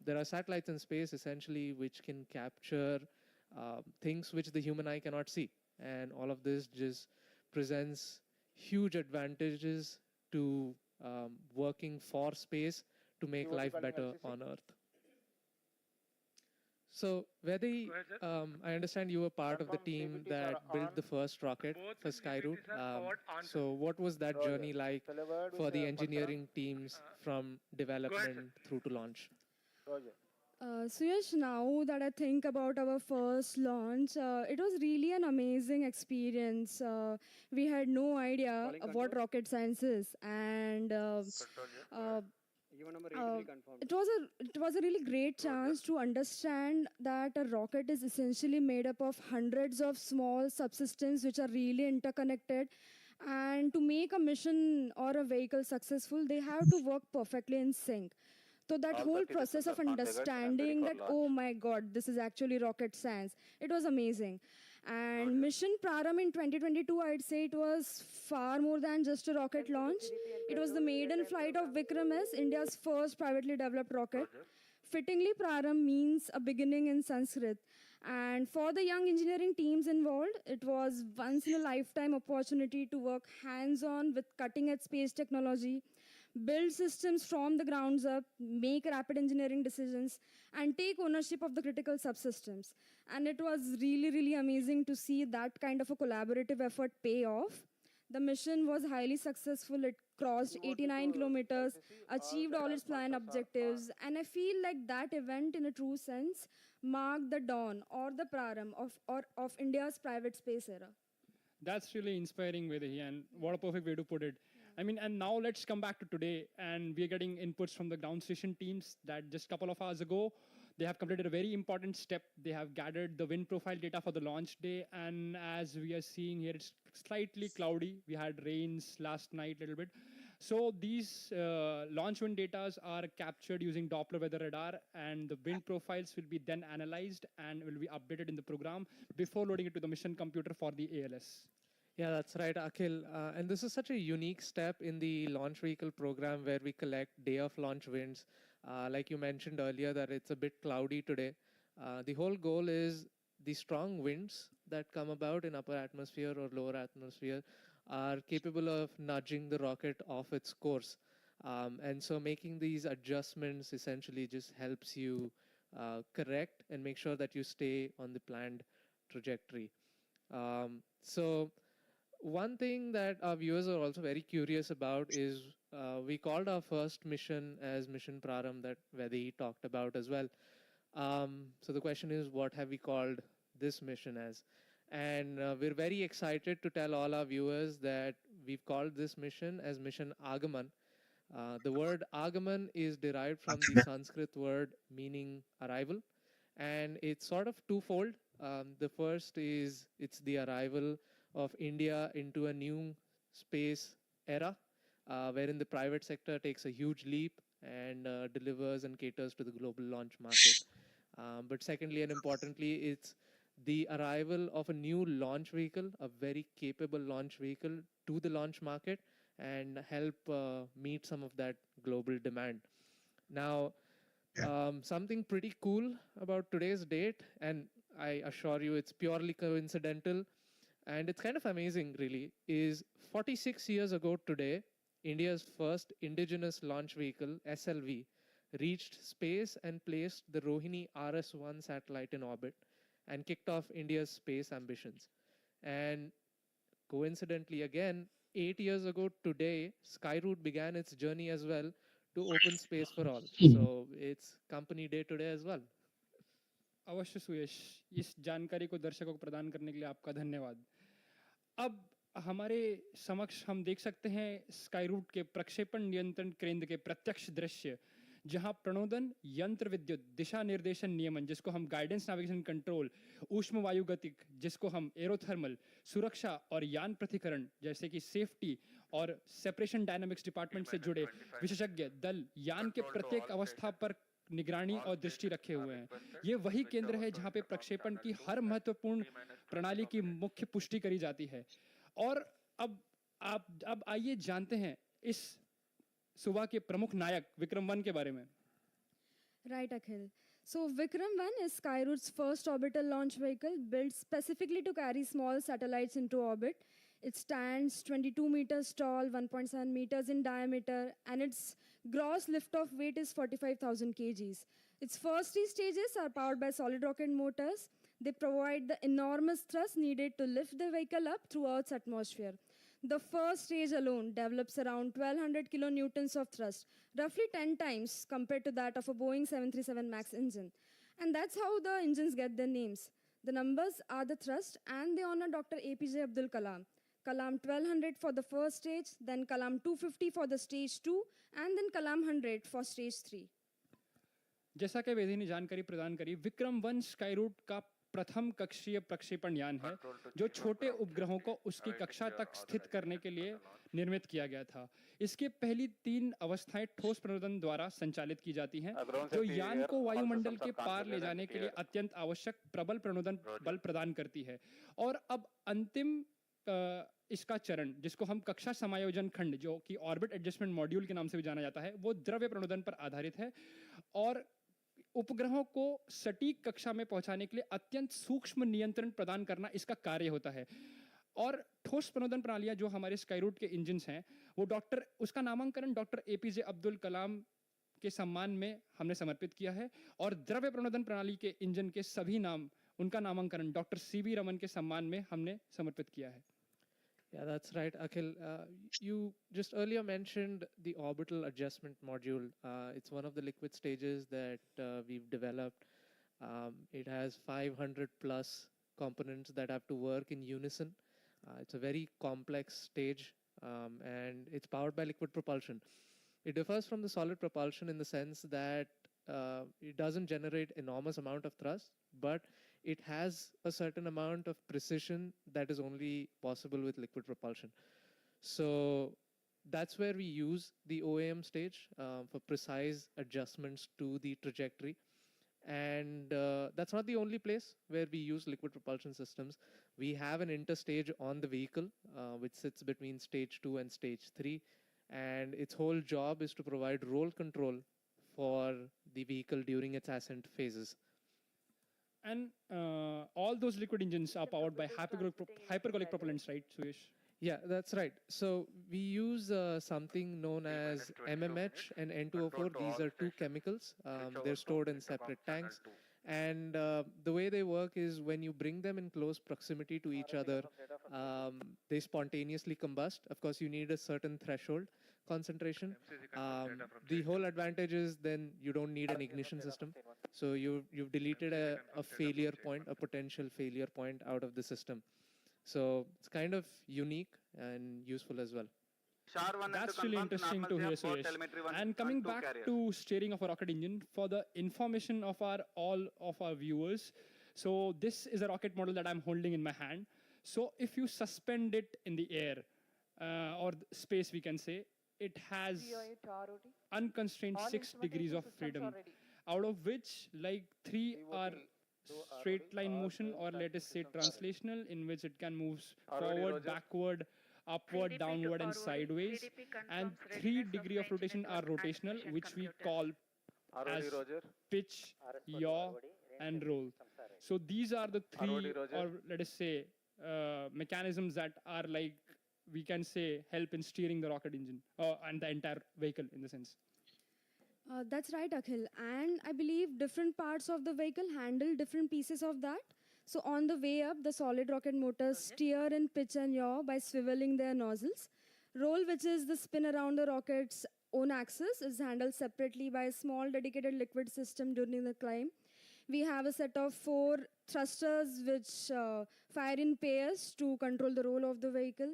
There are satellites in space essentially which can capture things which the human eye cannot see. And all of this just presents huge advantages to working for space to make life better on Earth. So, Vedi, I understand you were part of the team that built the first rocket for Skyroot. So, what was that journey like for the engineering teams from development through to launch? So yes, now that I think about our first launch, it was really an amazing experience. We had no idea of what rocket science is, and it was a really great chance to understand that a rocket is essentially made up of hundreds of small subsystems which are really interconnected. And to make a mission or a vehicle successful, they have to work perfectly in sync. So that All whole 30 process of systems are configured and ready understanding for that, launch. oh my God, this is actually rocket science, it was amazing. And Mission Praram in 2022, I'd say it was far more than just a rocket launch. It was the maiden flight of Vikram-1, India's first privately developed rocket. Fittingly, Praram means a beginning in Sanskrit. And for the young engineering teams involved, it was once in a lifetime opportunity to work hands-on with cutting-edge space technology, build systems from the grounds up, make rapid engineering decisions, and take ownership of the critical subsystems. And it was really, really amazing to see that kind of a collaborative effort pay off. The mission was highly successful. It crossed 89 kilometers, achieved all its planned objectives, and I feel like that event, in a true sense, marked the dawn or the praram of India's private space era. That's really inspiring, Vedahi, and what a perfect way to put it. I mean, and now let's come back to today, and we're getting inputs from the ground station teams that just a couple of hours ago, they have completed a very important step. They have gathered the wind profile data for the launch day, and as we are seeing here, it's slightly cloudy. We had rains last night a little bit. So these launch wind data are captured using Doppler weather radar, and the wind profiles will be then analyzed and will be updated in the program before loading it to the mission computer for the ALS. Yeah, that's right, Akhil. And this is such a unique step in the launch vehicle program where we collect day of launch winds. Like you mentioned earlier, that it's a bit cloudy today. The whole goal is the strong winds that come about in upper atmosphere or lower atmosphere are capable of nudging the rocket off its course. And so making these adjustments essentially just helps you correct and make sure that you stay on the planned trajectory. So one thing that our viewers are also very curious about is we called our first mission as Mission Praram that Vedi talked about as well. So the question is, what have we called this mission as? And we're very excited to tell all our viewers that we've called this mission as Mission Aagaman. The word Aagaman is derived from the Sanskrit word meaning arrival, and it's sort of twofold. The first is it's the arrival of India into a new space era, wherein the private sector takes a huge leap and delivers and caters to the global launch market. But secondly and importantly, it's the arrival of a new launch vehicle, a very capable launch vehicle to the launch market and help meet some of that global demand. Now, something pretty cool about today's date, and I assure you it's purely coincidental, and it's kind of amazing really, is 46 years ago today, India's first indigenous launch vehicle, SLV, reached space and placed the Rohini RS-1 satellite in orbit and kicked off India's space ambitions. And coincidentally again, 8 years ago today, Skyroot began its journey as well to open space for all. So it's company day today as well. अवश्य सुयश, इस जानकारी को दर्शकों को प्रदान करने के लिए आपका धन्यवाद। अब हमारे समक्ष हम देख सकते हैं स्काईरूट के प्रक्षेपण नियंत्रण केंद्र के प्रत्यक्ष दृश्य, जहां प्रणोदन, यंत्र विद्युत, दिशा निर्देशन नियमन जिसको हम गाइडेंस नेविगेशन कंट्रोल, ऊष्म वायुगतिक जिसको हम एरोथर्मल, सुरक्षा और यान पृथक्करण जैसे कि सेफ्टी और सेपरेशन डायनामिक्स डिपार्टमेंट से जुड़े विशेषज्ञ दल यान के प्रत्येक अवस्था पर निगरानी और दृष्टि रखे हुए हैं। ये वही केंद्र है जहां पे प्रक्षेपण की हर महत्वपूर्ण प्रणाली की मुख्य पुष्टि करी जाती है। और अब आइए जानते हैं इस सुबह के प्रमुख नायक विक्रम-1 के बारे में। Right, Akhil. So Vikram-1 is Skyroot's first orbital launch vehicle built specifically to carry small satellites into orbit. It stands 22 meters tall, 1.7 meters in diameter, and its gross liftoff weight is 45,000 kgs. Its first three stages are powered by solid rocket motors. They provide the enormous thrust needed to lift the vehicle up through Earth's atmosphere. The first stage alone develops around 1200 kilonewtons of thrust, roughly 10 times compared to that of a Boeing 737 MAX engine. And that's how the engines get their names. The numbers are the thrust, and they honor Dr. APJ Abdul Kalam. Kalam 1200 for the first stage, then Kalam 250 for the stage 2, and then Kalam 100 for stage 3. जैसा कि वेदी ने जानकारी प्रदान करी, विक्रम-1 Skyroot का प्रथम कक्षीय प्रक्षेपण यान है जो छोटे उपग्रहों को उसकी कक्षा तक स्थित करने के लिए निर्मित किया गया था। इसके पहली 3 अवस्थाएं ठोस प्रणोदन द्वारा संचालित की जाती हैं, जो यान को वायुमंडल के पार ले जाने के लिए अत्यंत आवश्यक प्रबल प्रणोदन बल प्रदान करती है। और अब अंतिम इसका चरण, जिसको हम कक्षा समायोजन खंड, जो कि ऑर्बिट एडजस्टमेंट मॉड्यूल के नाम से भी जाना जाता है, वो द्रव्य प्रणोदन पर आधारित है और उपग्रहों को सटीक कक्षा में पहुंचाने के लिए अत्यंत सूक्ष्म नियंत्रण प्रदान करना इसका कार्य होता है। और ठोस प्रणोदन प्रणालियां जो हमारे स्काईरूट के इंजन्स हैं, वो उसका नामांकन डॉक्टर एपीजे अब्दुल कलाम के सम्मान में हमने समर्पित किया है। और द्रव्य प्रणोदन प्रणाली के इंजन के सभी नाम, उनका नामांकन डॉक्टर सीवी रमन के सम्मान में हमने समर्पित किया है। Yeah, that's right, Akhil. You just earlier mentioned the orbital adjustment module. It's one of the liquid stages that we've developed. It has 500 plus components that have to work in unison. It's a very complex stage, and it's powered by liquid propulsion. It differs from the solid propulsion in the sense that it doesn't generate enormous amount of thrust, but it has a certain amount of precision that is only possible with liquid propulsion. So that's where we use the OAM stage for precise adjustments to the trajectory. And that's not the only place where we use liquid propulsion systems. We have an interstage on the vehicle, which sits between stage 2 and stage 3. And its whole job is to provide roll control for the vehicle during its ascent phases. And all those liquid engines are powered by hypergolic propellants, right, Suyesh? Yeah, that's right. So we use something known as MMH and N2O4. These are two chemicals. They're stored in separate tanks. And the way they work is when you bring them in close proximity to each other, they spontaneously combust. Of course, you need a certain threshold concentration. The whole advantage is then you don't need an ignition system. So you've deleted a failure point, a potential failure point out of the system. So it's kind of unique and useful as well. That's really interesting to hear, Suyesh. And coming back to steering of a rocket engine, for the information of all of our viewers, so this is a rocket model that I'm holding in my hand. So if you suspend it in the air or space, we can say, it has unconstrained 6 degrees of freedom, out of which like 3 are straight line motion, or let us say translational, in which it can move forward, backward, upward, downward, and sideways. And 3 degree of rotation are rotational, which we call as pitch, yaw, and roll. So these are the 3, or let us say, mechanisms that are like, we can say, help in steering the rocket engine and the entire vehicle in the sense. That's right, Akhil. And I believe different parts of the vehicle handle different pieces of that. So on the way up, the solid rocket motors steer in pitch and yaw by swiveling their nozzles. Roll, which is the spin around the rocket's own axis, is handled separately by a small dedicated liquid system during the climb. We have a set of 4 thrusters which fire in pairs to control the roll of the vehicle.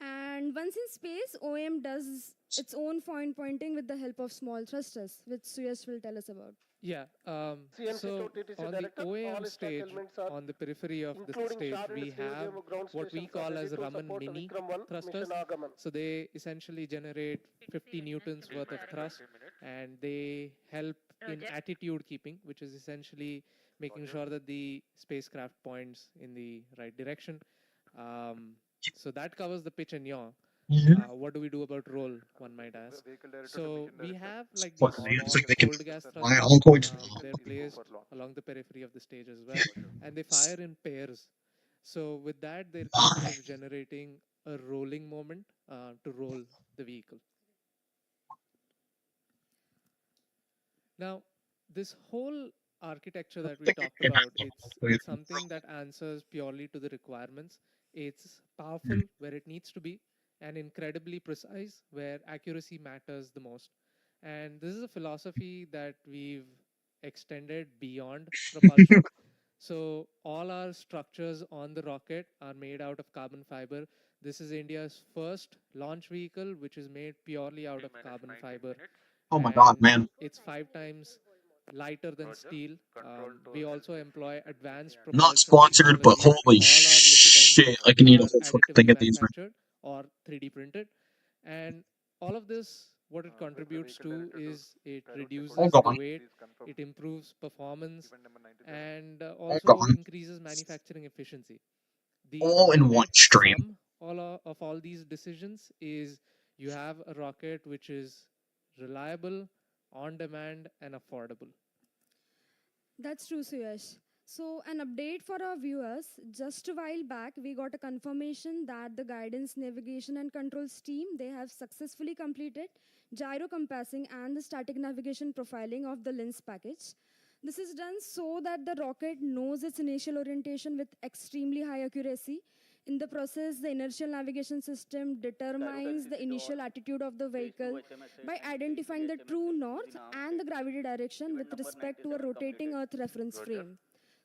And once in space, OEM does its own point pointing with the help of small thrusters, which Suyash will tell us about. Yeah. So on the OEM stage, on the periphery of the stage, we have what we call as Raman mini thrusters. So they essentially generate 50 newtons worth of thrust, and they help in attitude keeping, which is essentially making sure that the spacecraft points in the right direction. So that covers the pitch and yaw. What do we do about roll, one might ask? So we have like these small cold gas thrusters. They're placed along the periphery of the stage as well, and they fire in pairs. So with that, they're capable of generating a rolling moment to roll the vehicle. Now, this whole architecture that we talked about, it's something that answers purely to the requirements. It's powerful where it needs to be, and incredibly precise where accuracy matters the most. And this is a philosophy that we've extended beyond propulsion. So all our structures on the rocket are made out of carbon fiber. This is India's first launch vehicle, which is made purely out of carbon fiber. Oh my God, man. It's 5 times lighter than steel. We also employ advanced Not propulsion sponsored, but technology. holy All our liquid shit. engines I can eat a are whole fucking additively thing of these. manufactured or 3D printed. And all of this, what it contributes to is it reduces Oh, the God. weight, it improves performance, and Oh, also God. increases manufacturing efficiency. The All in one net stream. sum of all these decisions is you have a rocket which is reliable, on demand, and affordable. That's true, Suyash. So, an update for our viewers. Just a while back, we got a confirmation that the guidance, navigation, and controls team, they have successfully completed gyro compassing and the static navigation profiling of the lens package. This is done so that the rocket knows its initial orientation with extremely high accuracy. In the process, the inertial navigation system determines the initial attitude of the vehicle by identifying the true north and the gravity direction with respect to a rotating Earth reference frame.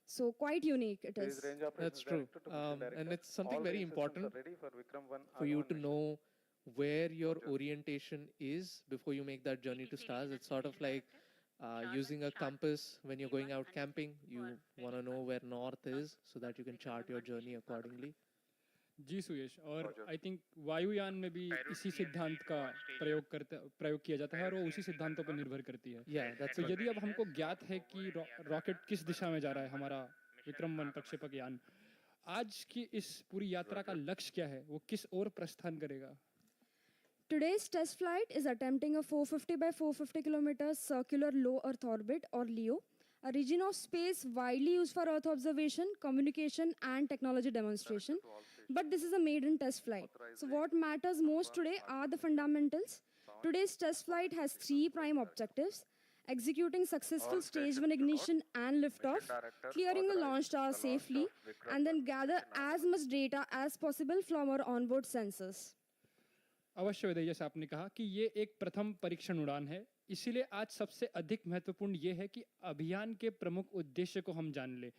So quite unique it is. That's true. And it's something very important for you to know where your orientation is before you make that journey to stars. It's sort of like using a compass when you're going out camping. You want to know where north is so that you can chart your journey accordingly. जी सुयश, और I think वायुयान में भी इसी सिद्धांत का प्रयोग किया जाता है और वो उसी सिद्धांतों पर निर्भर करती है। तो यदि अब हमको ज्ञात है कि रॉकेट किस दिशा में जा रहा है, हमारा विक्रम-1 प्रक्षेपक यान, आज की इस पूरी यात्रा का लक्ष्य क्या है, वो किस ओर प्रस्थान करेगा? Today's test flight is attempting a 450 by 450 kilometers circular low Earth orbit, or LEO, a region of space widely used for Earth observation, communication, and technology demonstration. But this is a maiden test flight. So what matters most today are the fundamentals. Today's test flight has 3 prime objectives: executing successful stage 1 ignition and liftoff, clearing the launch tower safely, and then gather as much data as possible from our onboard sensors. अवश्य विदय, जैसे आपने कहा कि ये एक प्रथम परीक्षण उड़ान है, इसीलिए आज सबसे अधिक महत्वपूर्ण ये है कि अभियान के प्रमुख उद्देश्य को हम जान लें।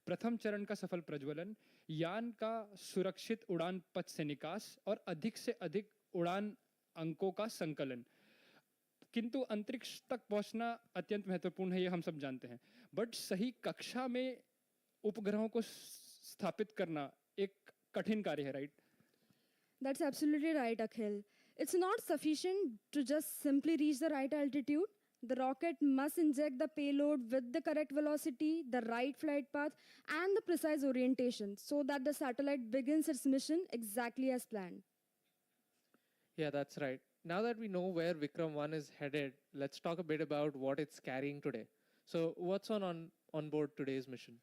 प्रथम चरण का सफल प्रज्वलन, यान का सुरक्षित उड़ान पथ से निकास और अधिक से अधिक उड़ान अंकों का संकलन। किंतु अंतरिक्ष तक पहुंचना अत्यंत महत्वपूर्ण है, ये हम सब जानते हैं, बट सही कक्षा में उपग्रहों को स्थापित करना एक कठिन कार्य है, right? That's absolutely right, Akhil. It's not sufficient to just simply reach the right altitude. The rocket must inject the payload with the correct velocity, the right flight path, and the precise orientation so that the satellite begins its mission exactly as planned. Yeah, that's right. Now that we know where Vikram-1 is headed, let's talk a bit about what it's carrying today. So what's on board today's mission?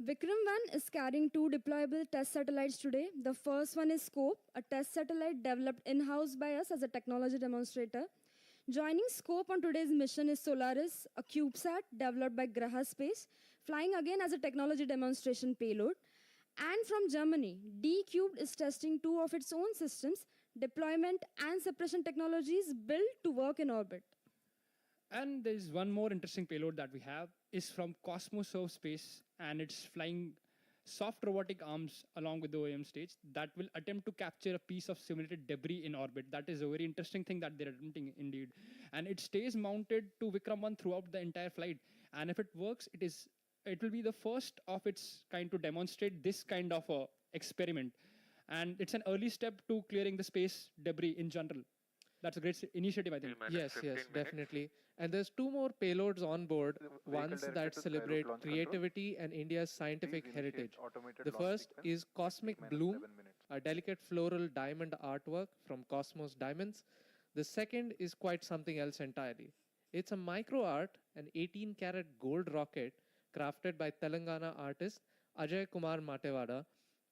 Vikram-1 is carrying two deployable test satellites today. The first one is Scope, a test satellite developed in-house by us as a technology demonstrator. Joining Scope on today's mission is SOLARAS, a CubeSat developed by Grahaa Space, flying again as a technology demonstration payload. And from Germany, DCUBED is testing two of its own systems, deployment and suppression technologies built to work in orbit. And there's one more interesting payload that we have is from Cosmoserve Space, and it's flying soft robotic arms along with the OEM stage that will attempt to capture a piece of simulated debris in orbit. That is a very interesting thing that they're attempting indeed. And it stays mounted to Vikram-1 throughout the entire flight. And if it works, it will be the first of its kind to demonstrate this kind of a experiment. And it's an early step to clearing the space debris in general. That's a great initiative, I think. Yes, definitely. And there's two more payloads on board, ones that celebrate creativity and India's scientific heritage. The first is Cosmic Bloom, a delicate floral diamond artwork from Cosmos Diamonds. The second is quite something else entirely. It's a micro art, an 18-karat gold rocket crafted by Telangana artist Ajay Kumar Matewada,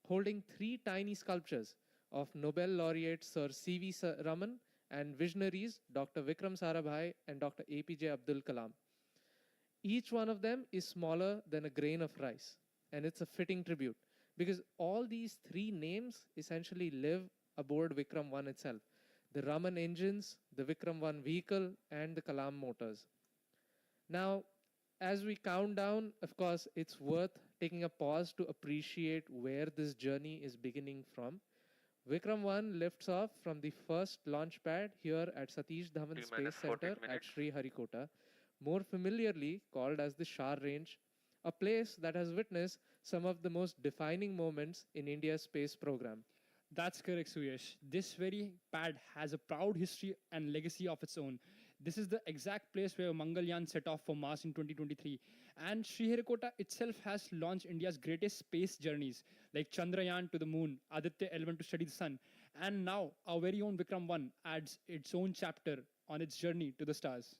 holding three tiny sculptures of Nobel laureate Sir C.V. Raman and visionaries Dr. Vikram Sarabhai and Dr. APJ Abdul Kalam. Each one of them is smaller than a grain of rice, and it's a fitting tribute because all these three names essentially live aboard Vikram-1 itself. The Raman engines, the Vikram-1 vehicle, and the Kalam motors. Now, as we count down, of course, it's worth taking a pause to appreciate where this journey is beginning from. Vikram-1 lifts off from the first launch pad here at Satish Dhawan Space Center at Sriharikota, more familiarly called as the Shar Range, a place that has witnessed some of the most defining moments in India's space program. That's correct, Suyash. This very pad has a proud history and legacy of its own. This is the exact place where Mangalyaan set off for Mars in 2023. And Sriharikota itself has launched India's greatest space journeys, like Chandrayaan to the moon, Aditya L1 to study the sun. And now, our very own Vikram-1 adds its own chapter on its journey to the stars.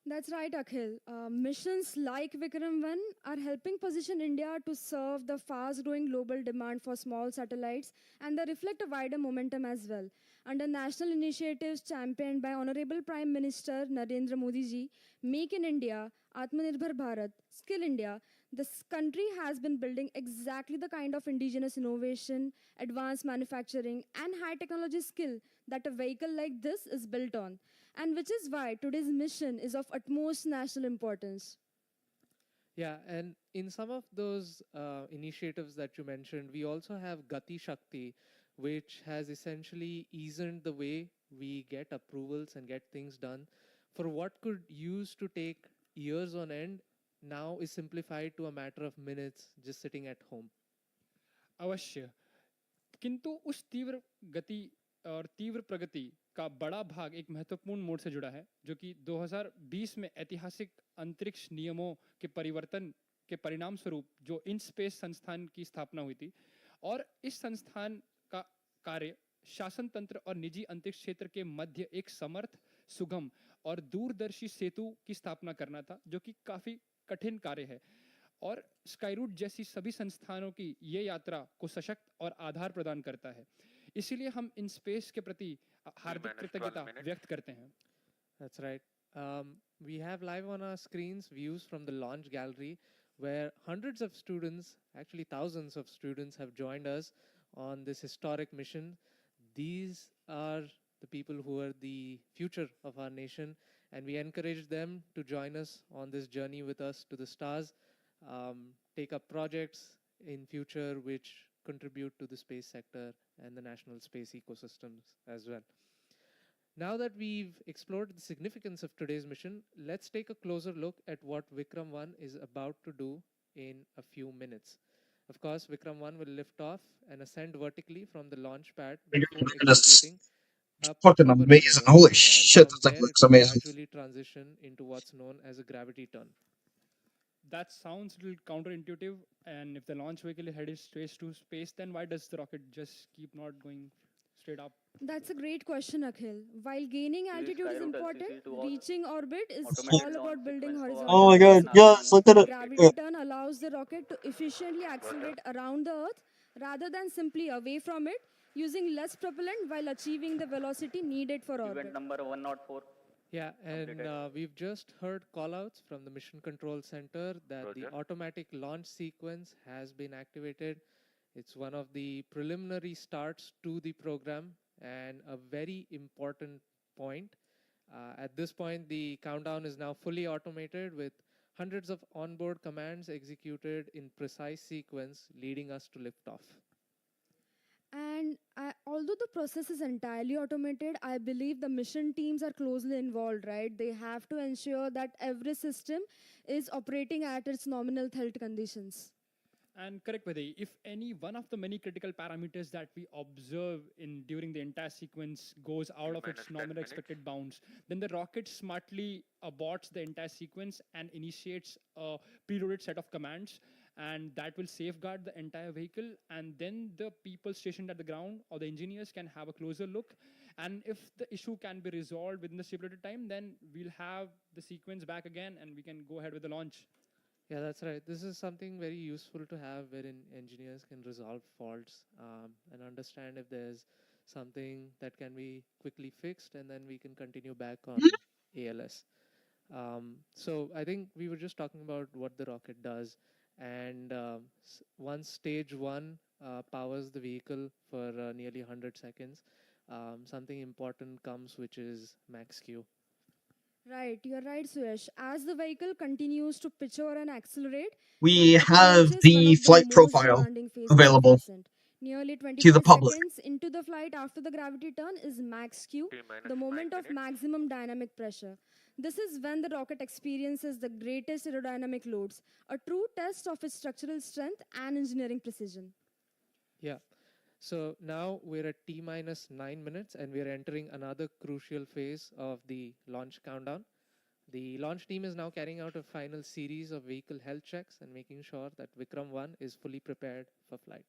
That's right, Akhil. Missions like Vikram-1 are helping position India to serve the fast-growing global demand for small satellites, and they reflect a wider momentum as well. Under national initiatives championed by Honorable Prime Minister Narendra Modi ji, Make in India, Atmanirbhar Bharat, Skill India, this country has been building exactly the kind of indigenous innovation, advanced manufacturing, and high technology skill that a vehicle like this is built on, and which is why today's mission is of utmost national importance. Yeah, and in some of those initiatives that you mentioned, we also have Gati Shakti, which has essentially eased the way we get approvals and get things done for what could used to take years on end, now is simplified to a matter of minutes just sitting at home. अवश्य, किंतु उस तीव्र गति और तीव्र प्रगति का बड़ा भाग एक महत्वपूर्ण मोड़ से जुड़ा है, जो कि 2020 में ऐतिहासिक अंतरिक्ष नियमों के परिवर्तन के परिणाम स्वरूप जो इन स्पेस संस्थान की स्थापना हुई थी, और इस संस्थान का कार्य शासन तंत्र और निजी अंतरिक्ष क्षेत्र के मध्य एक समर्थ, सुगम और दूरदर्शी सेतु की स्थापना करना था, जो कि काफी कठिन कार्य है, और स्काईरूट जैसी सभी संस्थानों की ये यात्रा को सशक्त और आधार प्रदान करता है. इसीलिए हम इन स्पेस के प्रति हार्दिक कृतज्ञता व्यक्त करते हैं. That's right. We have live on our screens views from the launch gallery where hundreds of students, actually thousands of students, have joined us on this historic mission. these are the people who are the future of our nation, and we encourage them to join us on this journey with us to the stars, take up projects in future which contribute to the space sector and the national space ecosystems as well. Now that we've explored the significance of today's mission, let's take a closer look at what Vikram-1 is about to do in a few minutes. Of course, Vikram-1 will lift off and ascend vertically from the launch pad before That's executing a fucking pushover amazing. maneuver, Holy and shit, from that thing there it looks will amazing. gradually transition into what's known as a gravity turn. That sounds a little counterintuitive. And if the launch vehicle is headed straight to space, then why does the rocket just keep not going straight up? That's a great question, Akhil. While gaining This altitude is Skyroot important, LCC to reaching orbit is automated all launch about building sequence for horizontal Oh my god, velocity. yes, look at it. Gravity turn allows the rocket to efficiently accelerate around the Earth rather than simply away from it, using less propellant while achieving the velocity needed for event orbit. number 104. Yeah, and Completed. we've just heard callouts from the Mission Control Center that the Roger. automatic launch sequence has been activated. It's one of the preliminary starts to the program and a very important point. At this point, the countdown is now fully automated with hundreds of onboard commands executed in precise sequence, leading us to liftoff. And although the process is entirely automated, I believe the mission teams are closely involved, right? They have to ensure that every system is operating at its nominal health conditions. And correct, Vaidehi, if any one of the many critical parameters that we observe in during the entire sequence goes out of its nominal expected bounds, then the rocket smartly aborts the entire sequence and initiates a preloaded set of commands, and that will safeguard the entire vehicle. And then the people stationed at the ground or the engineers can have a closer look. And if the issue can be resolved within the stipulated time, then we'll have the sequence back again and we can go ahead with the launch. Yeah, that's right. This is something very useful to have wherein engineers can resolve faults and understand if there's something that can be quickly fixed, and then we can continue back on ALS. So I think we were just talking about what the rocket does. And once stage one powers the vehicle for nearly 100 seconds, something important comes, which is max Q. Right, you're right, Suyash. As the vehicle continues to pitch over and accelerate, We it have approaches one the of the flight most profile demanding phases of the available ascent. Nearly to the 25 public. seconds into the flight after the gravity turn is max Q, the moment of maximum dynamic pressure. This is when the rocket experiences the greatest aerodynamic loads, a true test of its structural strength and engineering precision. Yeah. So now we're at T minus 9 minutes and we're entering another crucial phase of the launch countdown. The launch team is now carrying out a final series of vehicle health checks and making sure that Vikram-1 is fully prepared for flight.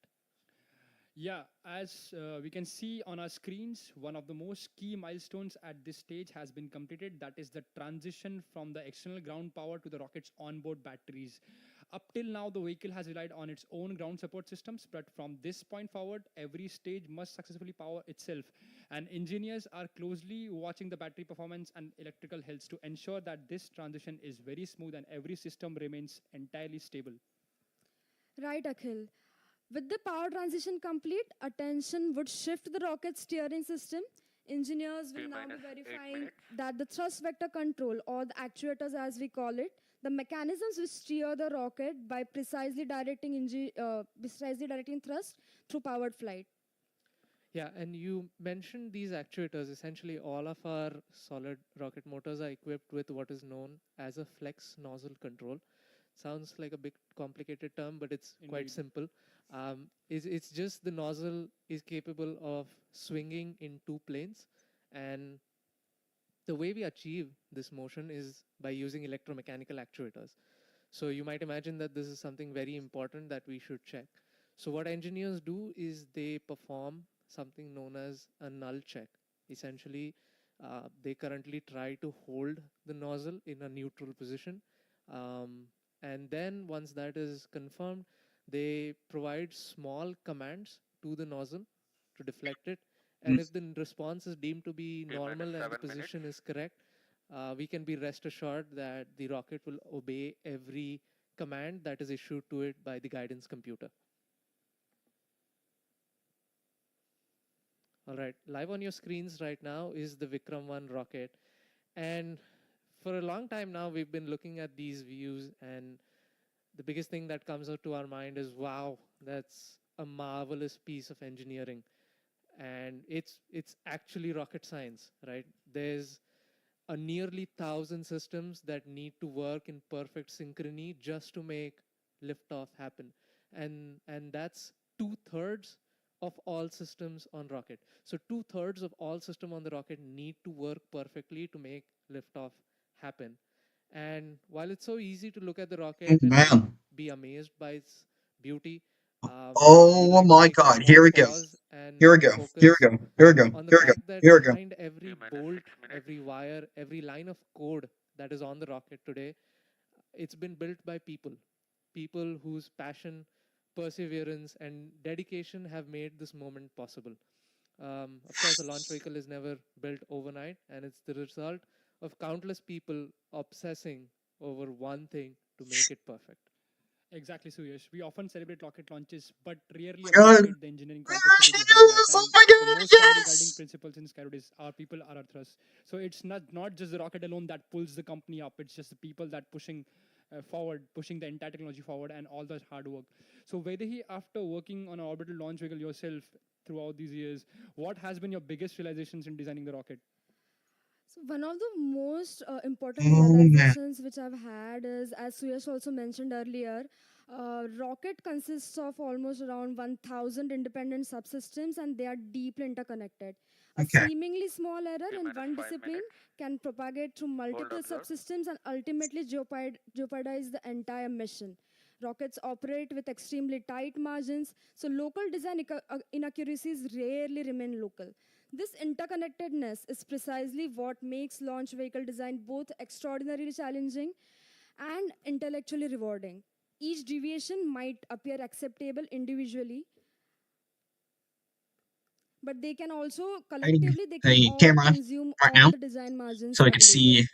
Yeah, as we can see on our screens, one of the most key milestones at this stage has been completed. That is the transition from the external ground power to the rocket's onboard batteries. Up till now, the vehicle has relied on its own ground support systems, but from this point forward, every stage must successfully power itself. And engineers are closely watching the battery performance and electrical health to ensure that this transition is very smooth and every system remains entirely stable. Right, Akhil. With the power transition complete, attention would shift to the rocket steering system. Engineers will now be verifying that the thrust vector control, or the actuators as we call it, the mechanisms which steer the rocket by precisely directing thrust through powered flight. Yeah, and you mentioned these actuators. Essentially, all of our solid rocket motors are equipped with what is known as a flex nozzle control. Sounds like a big complicated term, but it's quite Indeed. simple. It's just the nozzle is capable of swinging in two planes, and the way we achieve this motion is by using electromechanical actuators. So you might imagine that this is something very important that we should check. So what engineers do is they perform something known as a null check. Essentially, they currently try to hold the nozzle in a neutral position. And then once that is confirmed, they provide small commands to the nozzle to deflect it. And if the response is deemed to be normal and the position is correct, we can be rest assured that the rocket will obey every command that is issued to it by the guidance computer. All right, live on your screens right now is the Vikram-1 rocket. And for a long time now, we've been looking at these views, and the biggest thing that comes out to our mind is, wow, that's a marvelous piece of engineering. And it's actually rocket science, right? There's a nearly 1,000 systems that need to work in perfect synchrony just to make liftoff happen. And that's 2/3 of all systems on rocket. So 2/3 of all system on the rocket need to work perfectly to make liftoff happen. And while it's so easy to look at the Oh, rocket and man. be amazed by its beauty, we Oh like to my take a God. small Here we go. pause and Here we go. Here focus we go. Here we go. on the Here we go. fact that Here we go. behind every bolt, every wire, every line of code that is on the rocket today, it's been built by people. People whose passion, perseverance, and dedication have made this moment possible. Of course, a launch vehicle is never built overnight, and it's the result of countless people obsessing over one thing to make it perfect. Exactly, Suyash. We often celebrate rocket launches, but rarely God. appreciate the engineering There complexity she behind that. is! Oh And my the God, most common guiding yes! principles in Skyroot is our people are our thrust. So it's not just the rocket alone that pulls the company up. It's just the people that pushing forward, pushing the entire technology forward, and all that hard work. So Vedahi, after working on an orbital launch vehicle yourself throughout these years, what has been your biggest realizations in designing the rocket? So one of the most important Oh man. realizations which I've had is, as Suyash also mentioned earlier, rocket consists of almost around 1,000 independent subsystems, and they are deeply interconnected. A Okay. seemingly small error in one discipline can propagate through multiple subsystems and ultimately jeopardize the entire mission. Rockets operate with extremely tight margins, so local design inaccuracies rarely remain local. This interconnectedness is precisely what makes launch vehicle design both extraordinarily challenging and intellectually rewarding. Each deviation might appear acceptable individually, but they can also I need collectively they can the all camera consume right all now the design margins so I can available. see.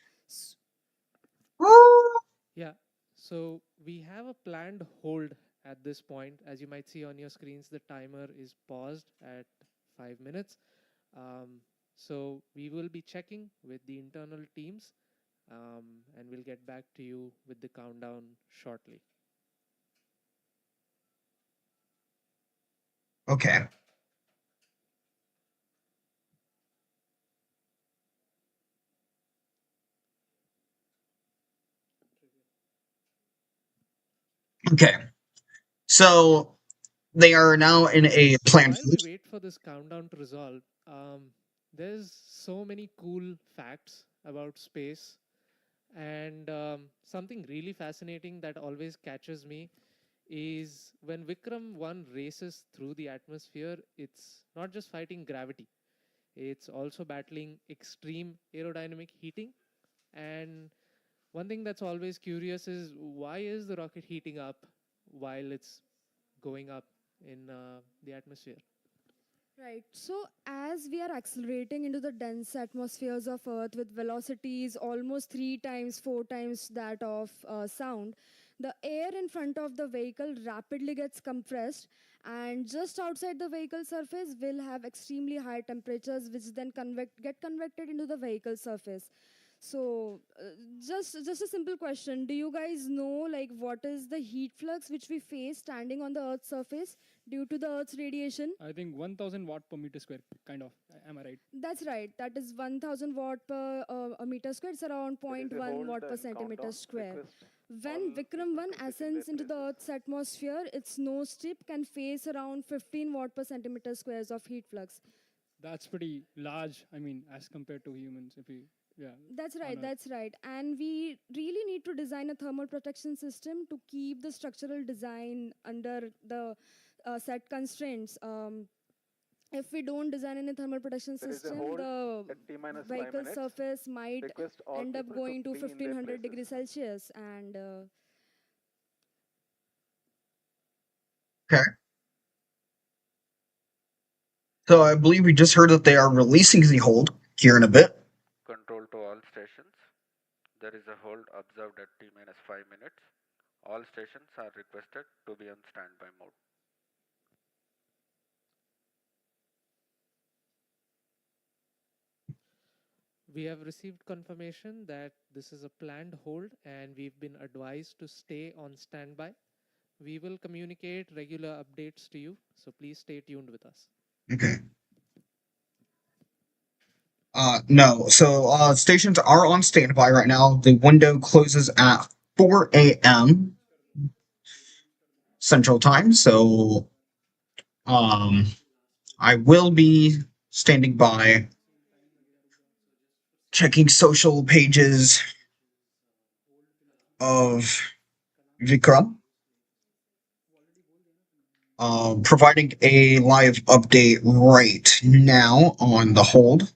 Woo! Yeah, so we have a planned hold at this point. As you might see on your screens, the timer is paused at 5 minutes. Um, so we will be checking with the internal teams, and we'll get back to you with the countdown shortly. Okay. Okay. So they are now in a So planned while we hold. wait for this countdown to resolve, there's so many cool facts about space, and something really fascinating that always catches me is when Vikram-1 races through the atmosphere, it's not just fighting gravity, it's also battling extreme aerodynamic heating. And one thing that's always curious is, why is the rocket heating up while it's going up in the atmosphere? Right. So, as we are accelerating into the dense atmospheres of Earth with velocities almost 3 times, 4 times that of sound, the air in front of the vehicle rapidly gets compressed, and just outside the vehicle surface will have extremely high temperatures, which then get convected into the vehicle surface. So, just a simple question: do you guys know like what is the heat flux which we face standing on the Earth's surface due to the Earth's radiation? I think 1,000 watt per meter square, kind of. Am I right? That's right. That is 1,000 watt per a meter square. It's around zero There is point a 0.1 hold watt per and centimeter countdown. square. Request When all Vikram people 1 to sit in their ascends into the places. Earth's atmosphere, its nose tip can face around 15 watt per centimeter squares of heat flux. That's pretty large. I mean, as compared to humans, if we, yeah, That's on right, Earth. that's right. And we really need to design a thermal protection system to keep the structural design under the set constraints. If we don't design any thermal protection There is a system, hold the at T minus 5 vehicle minutes. surface might Request all end up people to going to be in their 1500 places. degrees Celsius. And Okay. So I believe we just heard that they are releasing the hold here in a bit. Control to all stations. There is a hold observed at T minus 5 minutes. All stations are requested to be on standby mode. We have received confirmation that this is a planned hold and we've been advised to stay on standby. We will communicate regular updates to you, so please stay tuned with us. Okay. No. So, stations are on standby right now. The window closes at 4 a.m. Central Time, so, I will be standing by, checking social pages of Vikram, providing a live update right now on the hold.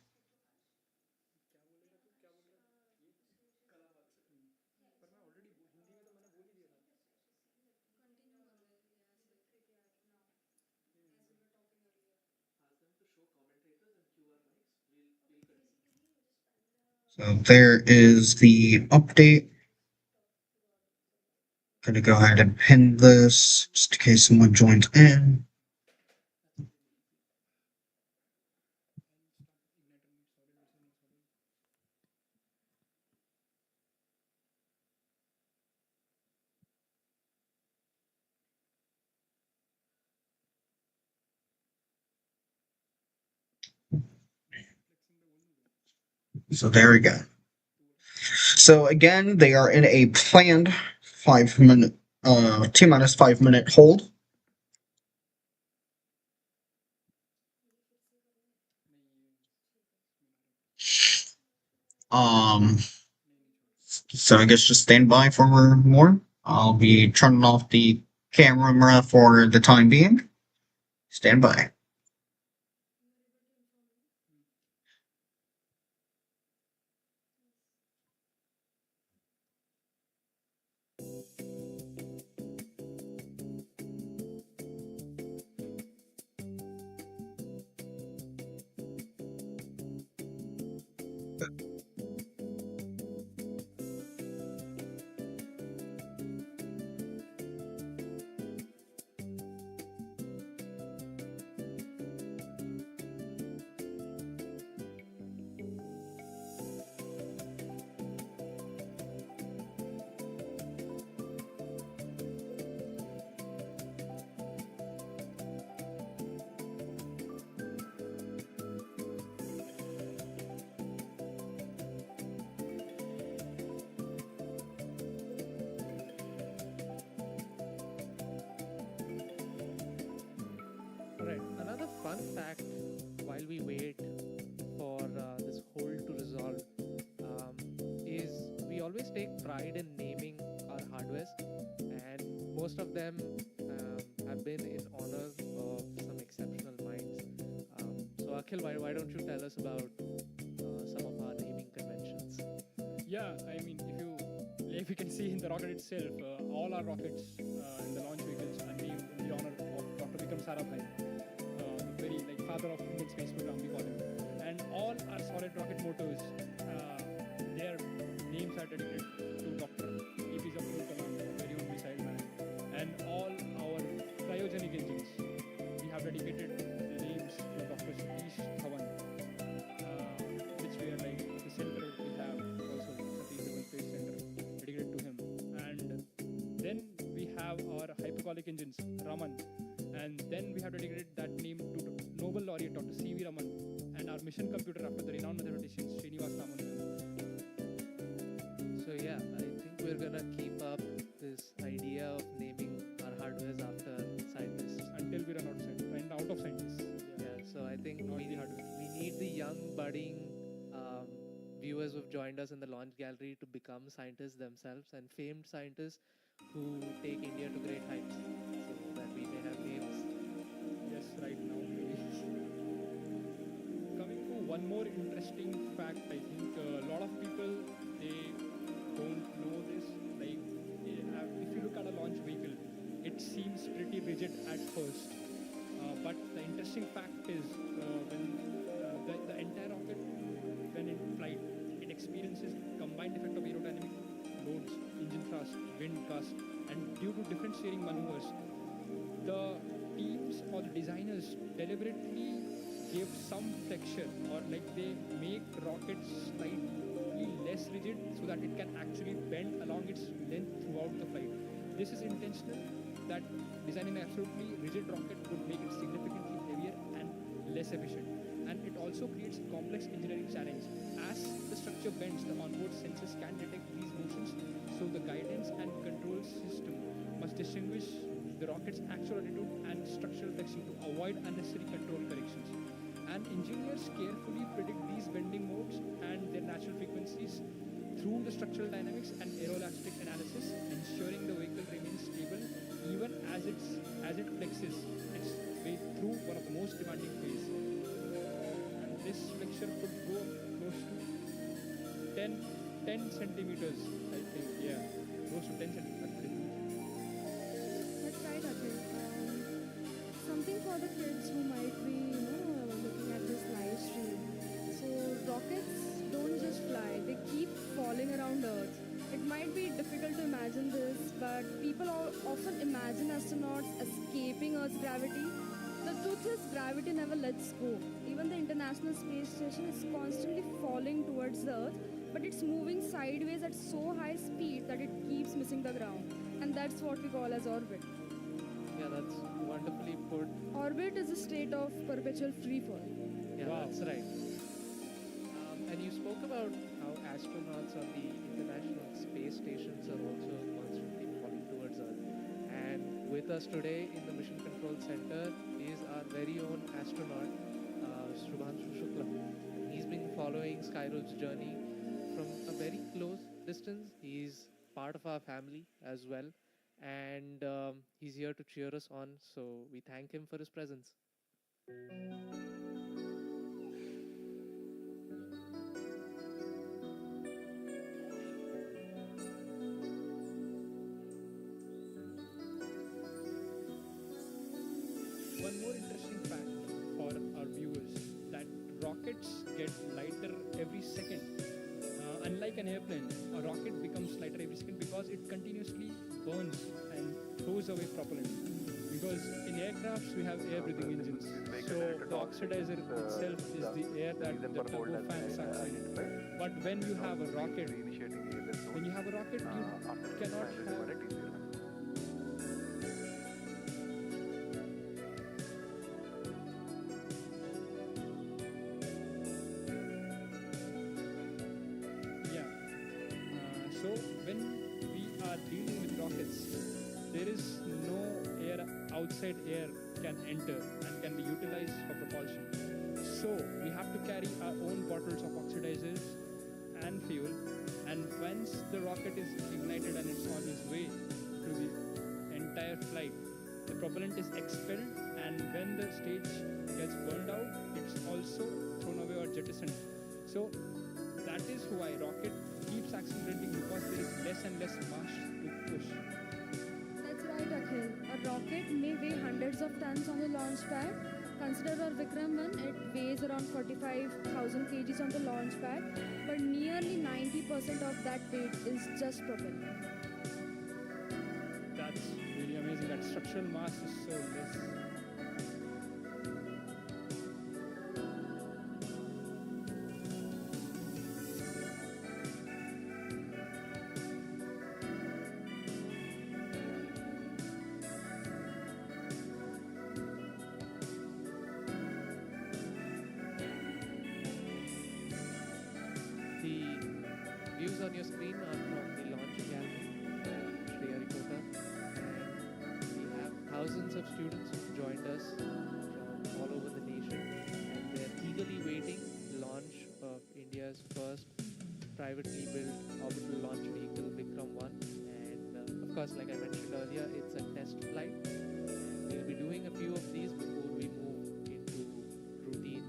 So there is the update. Gonna go ahead and pin this just in case someone joins in. So there we go. So again, they are in a planned 5 minute, T-minus 5 minute hold. So I guess just stand by for more. I'll be turning off the camera for the time being. Stand by. Alright, another fun fact while we wait for this hold to resolve is we always take pride in naming our hardwares, and most of them have been in honor of some exceptional minds. So Akhil, why don't you tell us about some of our naming conventions? Yeah, I mean, if you can see in the rocket itself, all our rockets and the launch vehicles are named in the honor of Dr. Vikram Sarabhai, the very father of Indian space program, we call him. And all our solid rocket motors, their names are dedicated to Dr. APJ Abdul Kalam, a very own missile man. And all our cryogenic engines, we have dedicated the names to Dr. Satish, Dhawan, which we are the center we have also Satish Dhawan Space Center dedicated to him. And then we have our hypercolic engines, Raman, and then we have dedicated that name to Nobel laureate Dr. C.V. Raman, and our mission computer after the renowned mathematician Srinivas Ramanujan. So yeah, I think we're gonna keep up this idea of naming our hardwares after scientists Until we run out of scientists. Yeah, so I think Not we the hardware. need the young budding viewers who've joined us in the launch gallery to become scientists themselves and famed scientists who take India to great heights, so that we may have names. Yes, right now, please. Coming to one more interesting fact, I think a lot of people, they don't know this. If you look at a launch vehicle, it seems pretty rigid at first. But the interesting fact is when the entire rocket, when in flight, it experiences combined effect of aerodynamic loads, engine thrust, wind gust, and due to different steering maneuvers, the teams or the designers deliberately give some texture, or like they make rockets slightly less rigid so that it can actually bend along its length throughout the flight. This is intentional, that designing an absolutely rigid rocket would make it significantly heavier and less efficient. And it also creates a complex engineering challenge. As the structure bends, the onboard sensors can detect these motions, so the guidance and control system must distinguish the rocket's actual attitude and structural flexion to avoid unnecessary control corrections. And engineers carefully predict these bending modes and their natural frequencies through the structural dynamics and aeroelastic analysis, ensuring the vehicle remains stable even as it flexes its way through one of the most demanding phases. And this flexure could go close to 10 centimeters, I think. Yeah, close to 10 centimeters. That's right, Akhil. Something for the kids who might be, looking at this live stream. So rockets don't just fly; they keep falling around Earth. It might be difficult to imagine this, but people often imagine astronauts escaping Earth's gravity. The truth is, gravity never lets go. Even the International Space Station is constantly falling towards the Earth, but it's moving sideways at so high speed that it keeps missing the ground. And that's what we call as orbit. Yeah, that's wonderfully put. Orbit is a state of perpetual free fall. Yeah, Wow. that's right. And you spoke about how astronauts on the International Space Stations are also constantly falling towards Earth. And with us today in the Mission Control Center is our very own astronaut, Shubhanshu Shukla. He's been following Skyroot's journey from a very close distance. He's part of our family as well. And he's here to cheer us on. So we thank him for his presence. One more interesting fact for our viewers, that rockets get lighter every second. Unlike an airplane, a rocket becomes lighter every second because it continuously burns and throws away propellant. Because in aircrafts we have air-breathing engines, so the oxidizer itself is the air that the turbofan sucks in. But when you have a rocket, you cannot have. So when we are dealing with rockets, there is no outside air can enter and can be utilized for propulsion. So we have to carry our own bottles of oxidizers and fuel, and once the rocket is ignited and it's on its way to the entire flight, the propellant is expelled, and when the stage gets burned out, it's also thrown away or jettisoned. So that is why rocket keeps accelerating, because there is less and less mass to push. That's right, Akhil. A rocket may weigh hundreds of tons on the launch pad. Consider our Vikram-1, it weighs around 45,000 kgs on the launch pad, but nearly 90% of that weight is just propellant. That's really amazing. That structural mass is so less. Views on your screen are from the launch gallery in Sri Harikota, and we have thousands of students who've joined us from all over the nation, and they're eagerly waiting the launch of India's first privately built orbital launch vehicle, Vikram-1. And of course, like I mentioned earlier, it's a test flight, and we'll be doing a few of these before we move into routine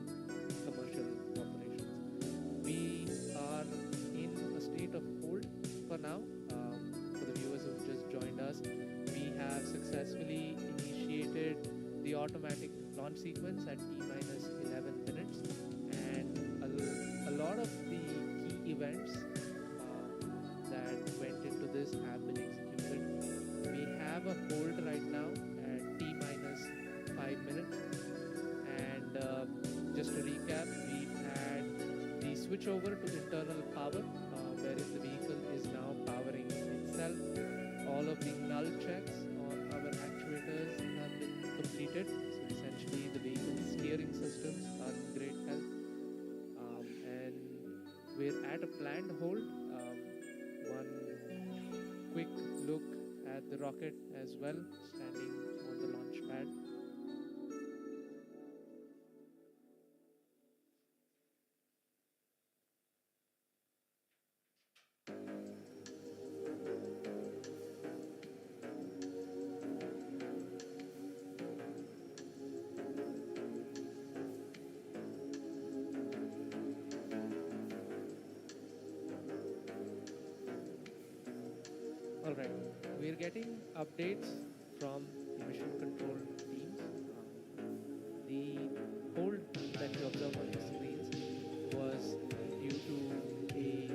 commercial operations. We are in a state of hold for now. For the viewers who've just joined us, we have successfully initiated the automatic launch sequence at T-minus 11 minutes, and a lot of the key events that went into this have been executed. We have a hold right now at T-minus 5 minutes, and switch over to internal power, wherein the vehicle is now powering itself. All of the null checks on our actuators have been completed. So essentially, the vehicle's steering systems are in great health. And we're at a planned hold. One quick look at the rocket as well, standing on the launch pad. All right, we're getting updates from the mission control teams. The hold that you observe on the screens was due to a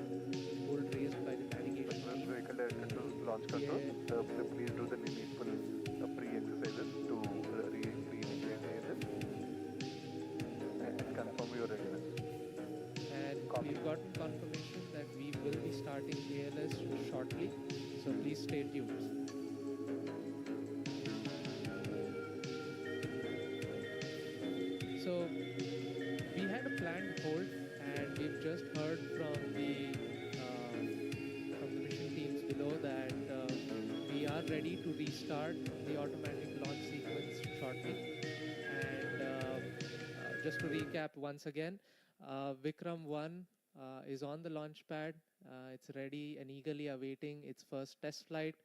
hold raised by the navigation team. Vehicle directed to launch control. Please do the needful pre-exercises to re-initiate engine and confirm your readiness. And we've gotten confirmation that we will be starting ALS shortly, so please stay tuned. So we had a planned hold, and we've just heard from the mission teams below that we are ready to restart the automatic launch sequence shortly. And just to recap once again, Vikram-1 is on the launch pad. It's ready and eagerly awaiting its first test flight.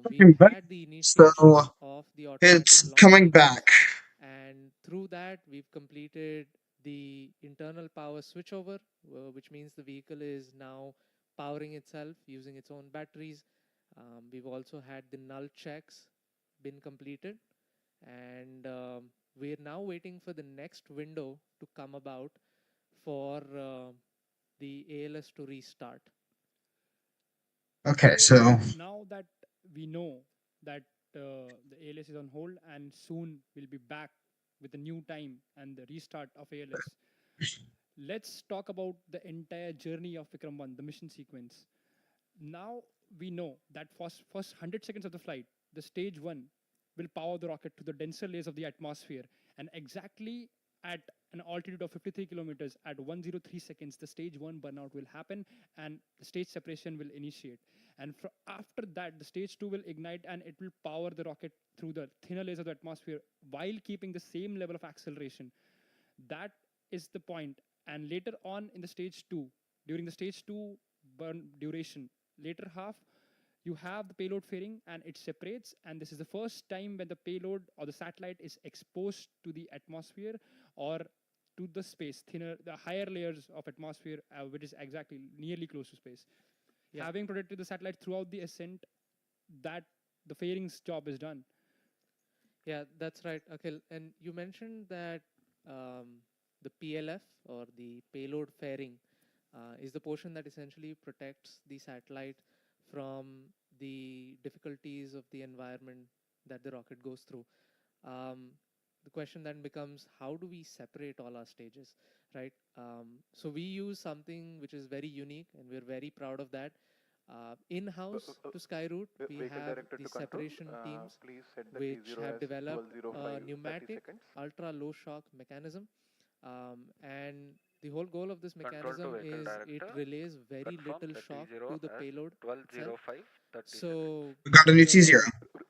We've had the initiation of the automatic It's launch coming sequence, back. and through that we've completed the internal power switchover, which means the vehicle is now powering itself using its own batteries. We've also had the null checks been completed, and we're now waiting for the next window to come about for the ALS to restart. Okay, so now that we know that the ALS is on hold and soon we'll be back with a new time and the restart of ALS, let's talk about the entire journey of Vikram-1, the mission sequence. Now we know that first 100 seconds of the flight, the stage 1 will power the rocket to the denser layers of the atmosphere, and exactly at an altitude of 53 kilometers at 103 seconds, the stage 1 burnout will happen and the stage separation will initiate. And after that, the stage 2 will ignite and it will power the rocket through the thinner layers of the atmosphere while keeping the same level of acceleration. That is the point. And later on in the stage 2, during the stage 2 burn duration, later half, you have the payload fairing and it separates, and this is the first time when the payload or the satellite is exposed to the atmosphere or to the space, the higher layers of atmosphere, which is exactly nearly close to space. Yeah. Having protected the satellite throughout the ascent, that the fairing's job is done. Yeah, that's right, Akhil. And you mentioned that the PLF, or the payload fairing, is the portion that essentially protects the satellite from the difficulties of the environment that the rocket goes through. The question then becomes, how do we separate all our stages, right? So we use something which is very unique, and we're very proud of that. In-house to Skyroot, we have the separation teams which have developed a pneumatic ultra-low shock mechanism. And the whole goal of this mechanism is it relays very little shock to the payload itself. So we got a new T0.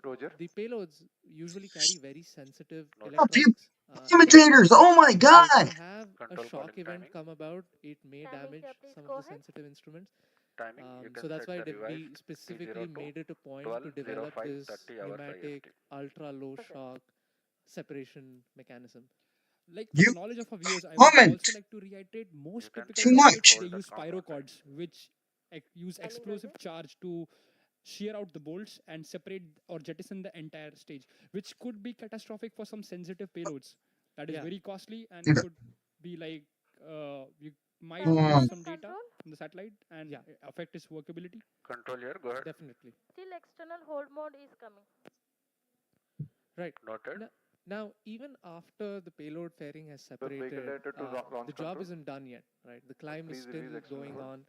Roger. the payloads usually carry very sensitive Oh, electronics. imitators! Oh my So god! if you have a Control shock calling event timing. come about, it may Timing, damage yeah, please some go of the ahead. sensitive instruments. Timing, you can So that's set why the we revised specifically T02 made it a point to develop 12:05 this 30 hours pneumatic IST. ultra-low shock separation mechanism. Like for You the knowledge of our viewers, I would comment. also like to reiterate most You can typical Too rockets, much. they hold the use combat pyro line. cords, which use Timing, explosive Roger. charge to shear out the bolts and separate or jettison the entire stage, which could be catastrophic for some sensitive payloads. That is Yeah. very costly and Yeah. could be like you might Uh, lose some Timing data control. from the satellite and Yeah. affect its workability. Control here, go ahead. Definitely. Still external hold mode is coming. Right. Noted. Now, even after the payload fairing has separated, regulated to launch the job control. isn't done yet, right? The climb is Please still release external going hold. on.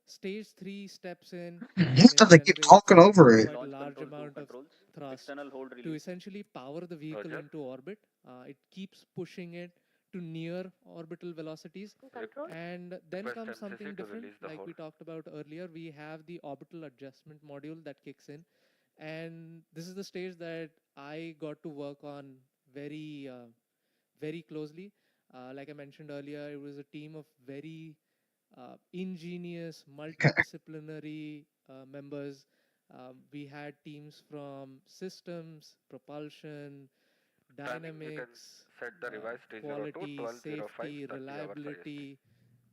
Stage 3 steps in and What? it They keep generates talking over it. quite a Launch large control 2 amount of controls. thrust External hold to release. essentially power the vehicle Roger. into orbit. It keeps pushing it to near orbital velocities. Control. And then Request comes MCC something to different, release the like we hold. talked about earlier. We have the orbital adjustment module that kicks in. And this is the stage that I got to work on very closely. Like I mentioned earlier, it was a team of very ingenious, multidisciplinary members. We had teams from systems, propulsion, Timing, you can dynamics, set the revised T02 quality, 1205 safety, 30 hours IST. reliability,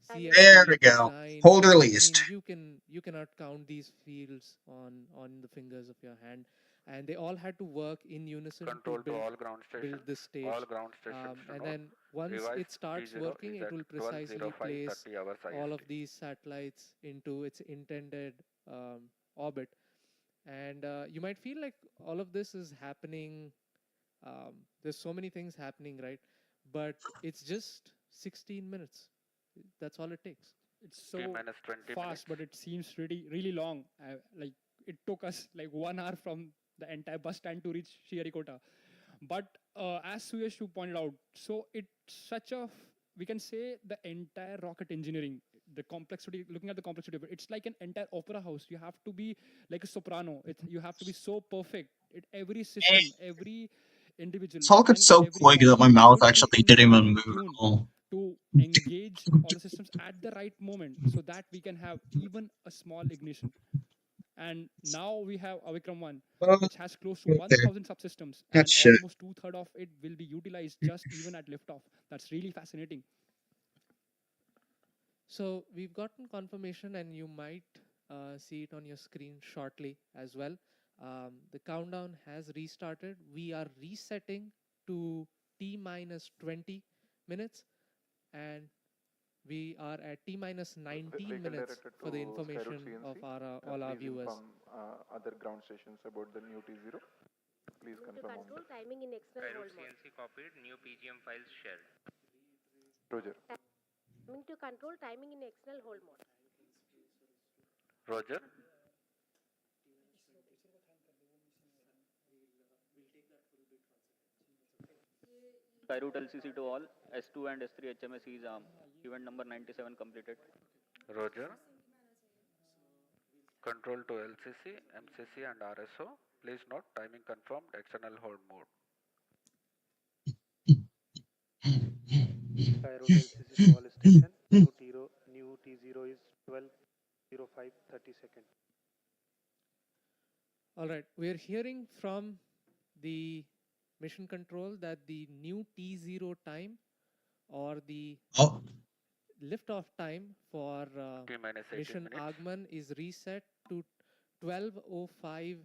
Timing. There we CFD, go. design. Hold I released. mean, you cannot count these fields on the fingers of your hand, and they all had to work in unison Control to to all ground stations. build this stage. All ground stations to And note. then once Revised it starts T0 working, is it at will precisely 1205 place 30 hours all of IST. these satellites into its intended orbit. And you might feel like all of this is happening. There's so many things happening, right? But it's just 16 minutes. That's all it takes. It's T so minus 20 fast, minutes. but it seems really long. Like it took us like 1 hour from the entire bus stand to reach Sriharikota. But as Suyash pointed out, so it's such a we can say the entire rocket engineering, the complexity. Looking at the complexity of it, it's like an entire opera house. You have to be like a soprano. You have to be so perfect. Every system, every individual, Talking and so every quick that my module mouth should be actually in the didn't even right move at tune all. to engage all the systems at the right moment so that we can have even a small ignition. And now we have a Vikram-1, which has close to Okay. 1,000 subsystems, That's and shit. almost 2/3 of it will be utilized just even at liftoff. That's really fascinating. So we've gotten confirmation, and you might see it on your screen shortly as well. The countdown has restarted. We are resetting to T minus 20 minutes, and we are at T minus 19 Vehicle minutes directed for the to Skyroot information CNC. of all our Please viewers. inform other ground stations about the new T0. Please To confirm on control that. timing in external Skyroot hold mode. CNC copied, new PGM files shared. Roger. Timing to control timing in external hold mode. Roger. Skyroot LCC to all. S2 and S3 HMS is event number 97 completed. Roger. Control to LCC, MCC and RSO. Please note timing confirmed external hold mode. Skyroot LCC to all station. New T0 is 12:05 30 seconds. All right, we're hearing from the mission control that the new T0 time or the Oh, liftoff time for T minus 18 mission minutes. Aagaman is reset to 12:05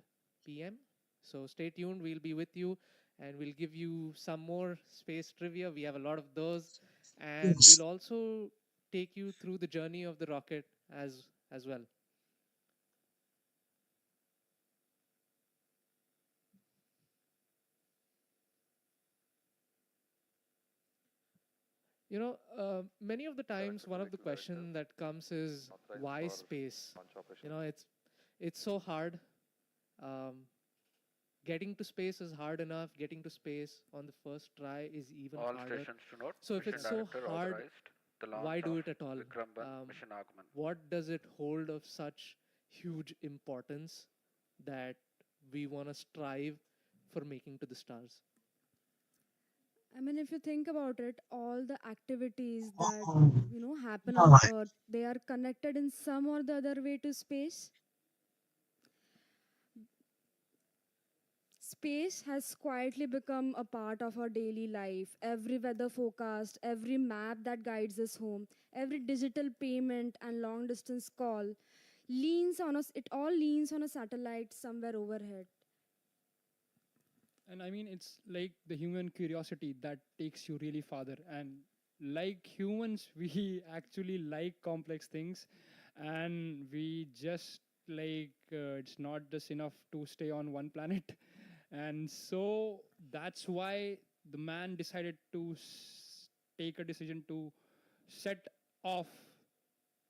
p.m. So stay tuned. We'll be with you, and we'll give you some more space trivia. We have a lot of those, and yes. we'll also take you through the journey of the rocket as well. You know, many of the times, one of the questions that comes is why space? You know, it's so hard. Getting to space is hard enough. Getting to space on the first try is even All harder. stations to note. So if Mission it's so director hard, authorized the launch why do of it at all? Vikram-1 mission Aagaman. What does it hold of such huge importance that we want to strive for making to the stars? I mean, if you think about it, all the activities that happen Oh, on Earth, they are connected in some or the other way to space. Space has quietly become a part of our daily life. Every weather forecast, every map that guides us home, every digital payment and long distance call leans on us. It all leans on a satellite somewhere overhead. And I mean, it's like the human curiosity that takes you really farther. And like humans, we actually like complex things, and we just like it's not just enough to stay on one planet. And so that's why the man decided to take a decision to set off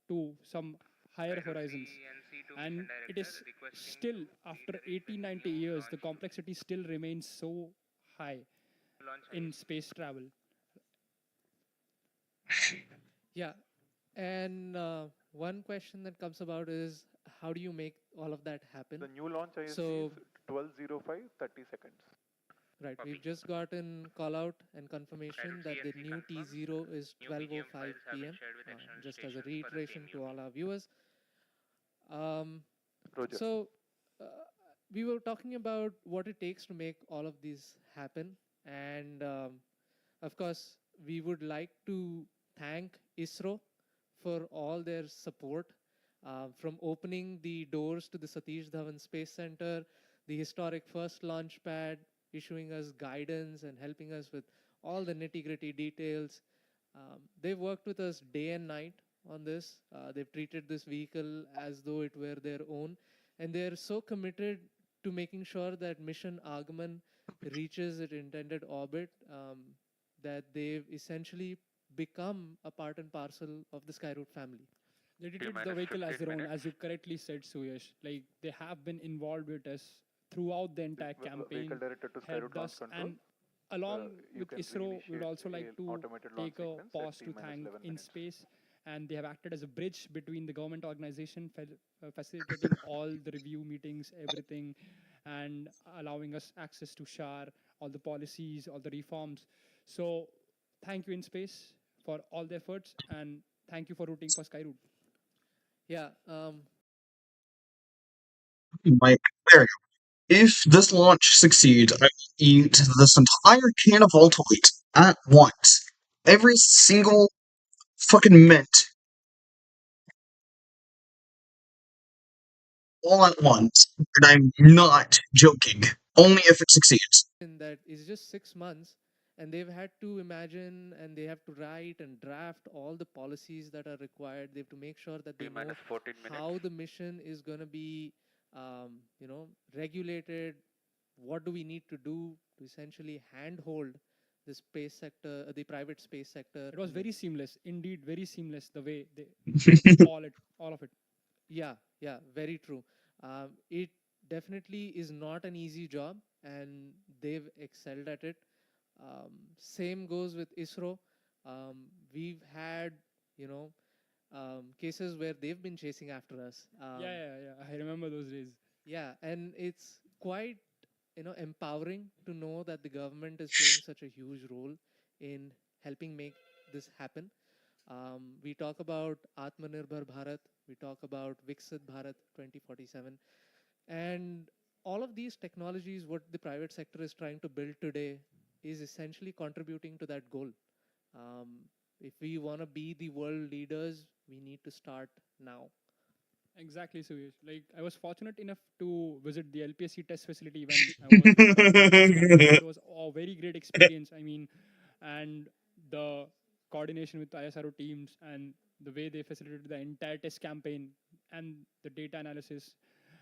to some higher horizons. And it is still, after 80, 90 years, the complexity still remains so high in space travel. Yeah, and one question that comes about is how do you make all of that happen? The new launch IST So, is 12:05, 30 seconds. right, we've just gotten call out and confirmation that the new T0 is 12:05 p.m. Just as a reiteration to all our viewers. Roger. So, uh, we were talking about what it takes to make all of these happen, and of course, we would like to thank ISRO for all their support, from opening the doors to the Satish Dhawan Space Center, the historic first launch pad, issuing us guidance and helping us with all the nitty-gritty details. They've worked with us day and night on this. They've treated this vehicle as though it were their own, and they're so committed to making sure that mission Aagaman reaches its intended orbit, that they've essentially become a part and parcel of the Skyroot family. They treated the vehicle as their own, as you correctly said, Suyash. Like, they have been involved with us throughout the entire campaign, Vehicle directed to Skyroot helped launch us, control. and along You with can ISRO, we would reinitiate also like an to automated launch take a sequence at pause to T-minus thank 11 minutes. InSpace, and they have acted as a bridge between the government organization, facilitating all the review meetings, everything, and allowing us access to SHAR, all the policies, all the reforms. So thank you, InSpace, for all the efforts, and thank you for rooting for Skyroot. Yeah, Mike, there you go. If this launch succeeds, I will eat this entire can of Ultimate at once. Every single fucking mint. All at once. And I'm not joking. Only if it succeeds. that is just 6 months, and they've had to imagine and they have to write and draft all the policies that are required. They have to make sure that they know T-minus 14 how minutes. the mission is going to be, regulated. What do we need to do to essentially handhold the space sector, the private space sector? It was very seamless, indeed, very seamless, the way they all of it. Yeah, yeah, very true. It definitely is not an easy job, and they've excelled at it. Same goes with ISRO. We've had, you know, cases where they've been chasing after us. Yeah. I remember those days. Yeah, and it's quite, empowering to know that the government is playing such a huge role in helping make this happen. We talk about Atmanirbhar Bharat, we talk about Viksit Bharat 2047, and all of these technologies, what the private sector is trying to build today, is essentially contributing to that goal. Um, if we want to be the world leaders, we need to start now. Exactly, Suyesh. Like, I was fortunate enough to visit the LPSC test facility when I was on the test campaign. It was a very great experience. I mean, and the coordination with ISRO teams and the way they facilitated the entire test campaign and the data analysis,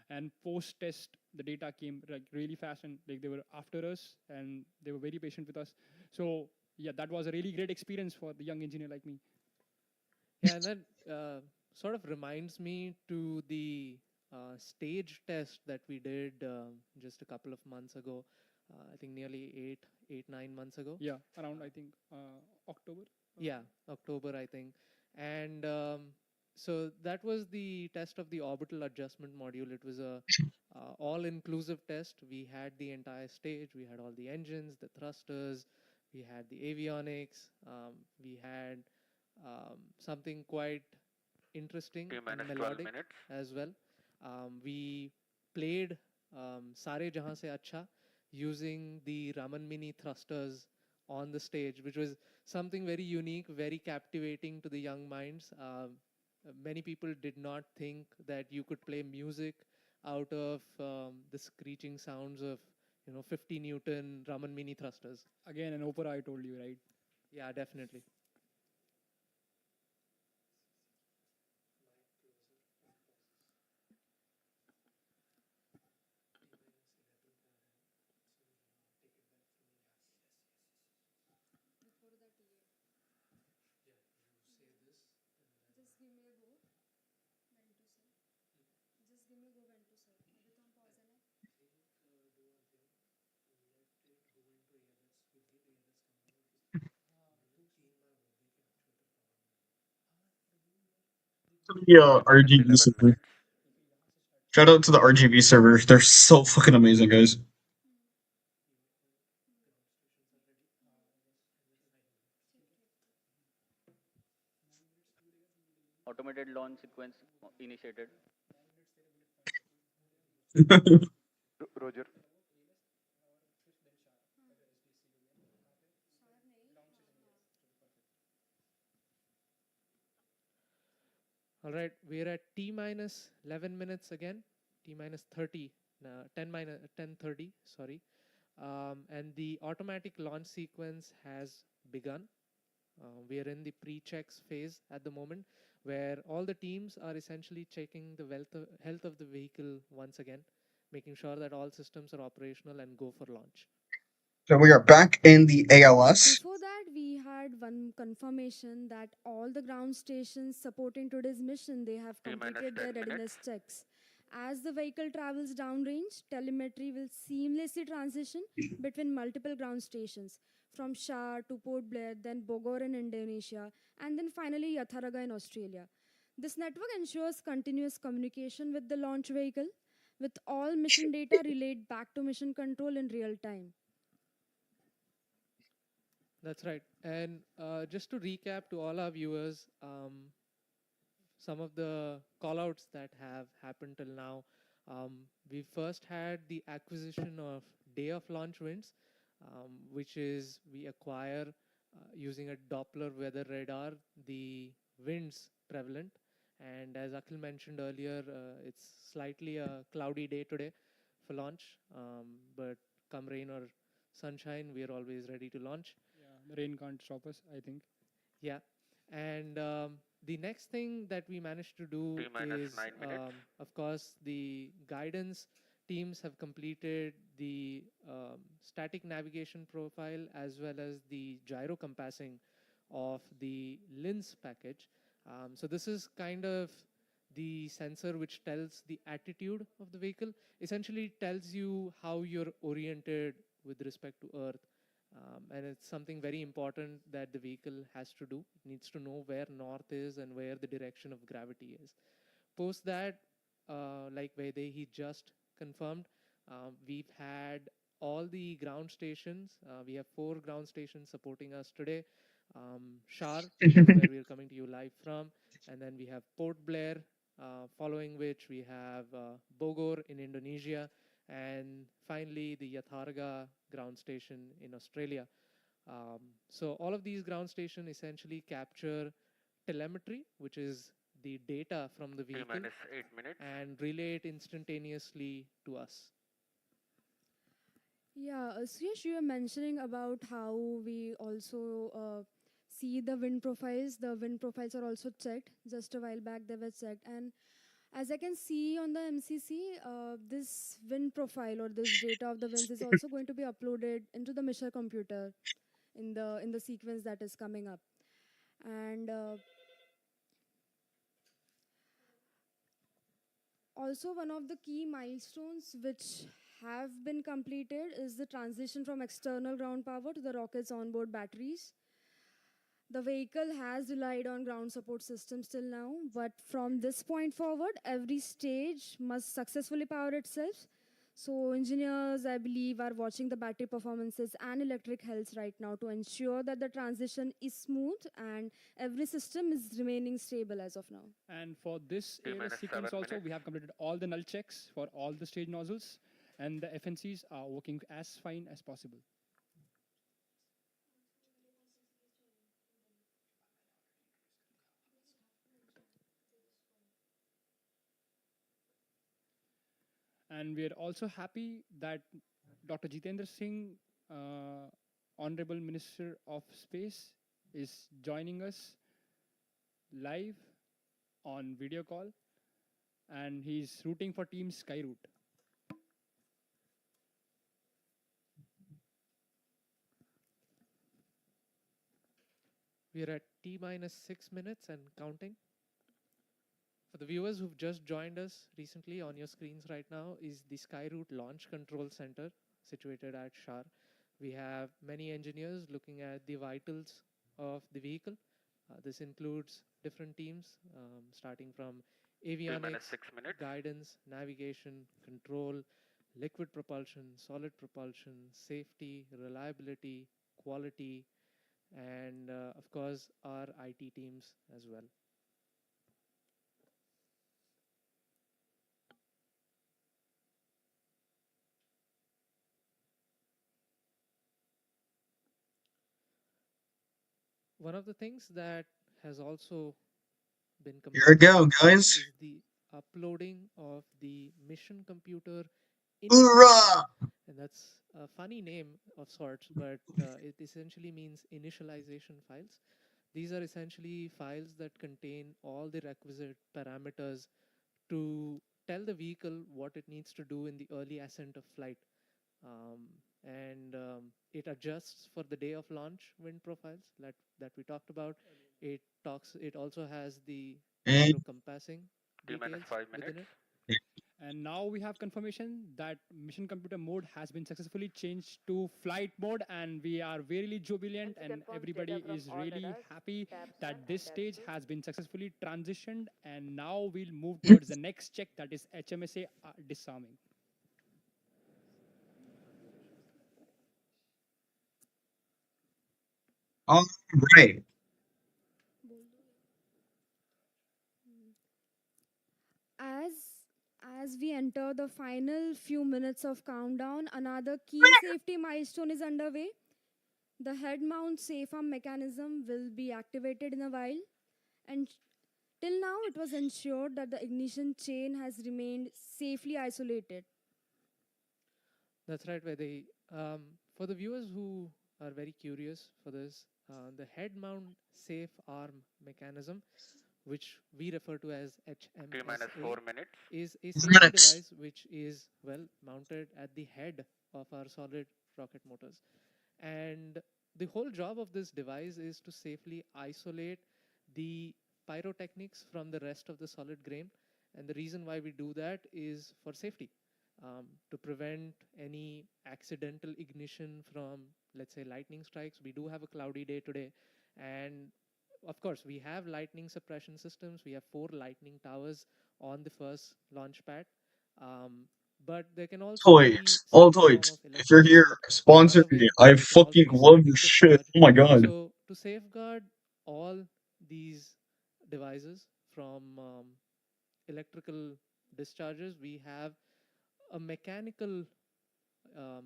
and post test the data came like really fast, and like they were after us and they were very patient with us. So yeah, that was a really great experience for the young engineer like me. Yeah, and that sort of reminds me to the stage test that we did just a couple of months ago. I think nearly 9 months ago. Yeah, around I think October. Yeah, October, I think. And so that was the test of the orbital adjustment module. It was a all-inclusive test. We had the entire stage. We had all the engines, the thrusters. We had the avionics. We had something quite interesting and T-minus 12 melodic minutes. as well. We played Sare Jahan Se Acha using the Raman Mini thrusters on the stage, which was something very unique, very captivating to the young minds. Many people did not think that you could play music out of the screeching sounds of 50 Newton Raman Mini thrusters. Again, an opera, I told you, right? Yeah, definitely. The Launch at RGB 11 server. minutes. Shout out to the RGB server. They're so fucking amazing, guys. Automated launch sequence initiated. Roger. All right, we're at T minus 11 minutes again, T minus 30, 10 minus 10:30, sorry. And the automatic launch sequence has begun. We are in the pre-checks phase at the moment, where all the teams are essentially checking the health of the vehicle once again, making sure that all systems are operational and go for launch. So we are back in the ALS. Before that, we had one confirmation that all the ground stations supporting today's mission, they have T minus completed 10 their readiness minutes. checks. As the vehicle travels downrange, telemetry will seamlessly transition between multiple ground stations, from Shah to Port Blair, then Bogor in Indonesia, and then finally Yatharaga in Australia. This network ensures continuous communication with the launch vehicle, with all mission data relayed back to mission control in real time. That's right. And just to recap to all our viewers, some of the callouts that have happened till now. We first had the acquisition of day of launch winds, which is we acquire using a Doppler weather radar the winds prevalent. And as Akhil mentioned earlier, it's slightly a cloudy day today for launch, but come rain or sunshine, we are always ready to launch. Yeah, the rain can't stop us, I think. Yeah, and the next thing that we managed to do T minus is, 9 minutes. of course, the guidance teams have completed the static navigation profile as well as the gyro compassing of the lens package. So this is kind of the sensor which tells the attitude of the vehicle, essentially tells you how you're oriented with respect to Earth. And it's something very important that the vehicle has to do. It needs to know where north is and where the direction of gravity is. Post that, like he just confirmed, we've had all the ground stations. We have 4 ground stations supporting us today. Shar, which is where we're coming to you live from. And then we have Port Blair, following which we have Bogor in Indonesia, and finally the Yatharga ground station in Australia. So all of these ground stations essentially capture telemetry, which is the data from the T vehicle, minus 8 minutes. and relay it instantaneously to us. Yeah, Suyash, you were mentioning about how we also see the wind profiles. The wind profiles are also checked. Just a while back, they were checked, and as I can see on the MCC, this wind profile or this data of the winds is also going to be uploaded into the mission computer in the sequence that is coming up, and also one of the key milestones which have been completed is the transition from external ground power to the rocket's onboard batteries. The vehicle has relied on ground support systems till now, but from this point forward, every stage must successfully power itself. So engineers, I believe, are watching the battery performances and electric health right now to ensure that the transition is smooth and every system is remaining stable as of now. And for this T Aero minus sequence 7 also, minutes. we have completed all the null checks for all the stage nozzles, and the FNCs are working as fine as possible. And we are also happy that Dr. Jitendra Singh, Honorable Minister of Space, is joining us live on video call, and he's rooting for Team Skyroot. We are at T minus 6 minutes and counting. For the viewers who've just joined us recently, on your screens right now is the Skyroot Launch Control Center situated at Shar. We have many engineers looking at the vitals of the vehicle. This includes different teams, starting from 3 minutes, avionics, 6 minutes. guidance, navigation, control, liquid propulsion, solid propulsion, safety, reliability, quality, and of course our IT teams as well. One of the things that has also been Here we completed go, so far guys. is the uploading of the mission computer init Hoorah! files. And that's a funny name of sorts, but it essentially means initialization files. These are essentially files that contain all the requisite parameters to tell the vehicle what it needs to do in the early ascent of flight. And it adjusts for the day of launch wind profiles that we talked about. It also has the And gyro compassing 3 minutes, details 5 within minutes. it. And now we have confirmation that mission computer mode has been successfully changed to flight mode, and we are really jubilant and everybody is really happy that this stage has been successfully transitioned, and now we'll move towards the next check, that is HMSA disarming. all right. As as we enter the final few minutes of countdown, another key safety milestone is underway. The head mount safe arm mechanism will be activated in a while, and till now it was ensured that the ignition chain has remained safely isolated. That's right, Vaidehi. For the viewers who are very curious for this, the head mount safe arm mechanism, which we refer to as 3 minutes, 4 HMSA, minutes. is a 4 safety minutes. device which is well mounted at the head of our solid rocket motors. And the whole job of this device is to safely isolate the pyrotechnics from the rest of the solid grain. And the reason why we do that is for safety, to prevent any accidental ignition from, let's say, lightning strikes. We do have a cloudy day today, and of course we have lightning suppression systems. We have 4 lightning towers on the first launch pad, but there can also be Toys. All some form toys. of If you're here, electrocution. The sponsor other me. way I we can also fucking use love your lightning shit. discharge. Oh my god. So to safeguard all these devices from electrical discharges, we have a mechanical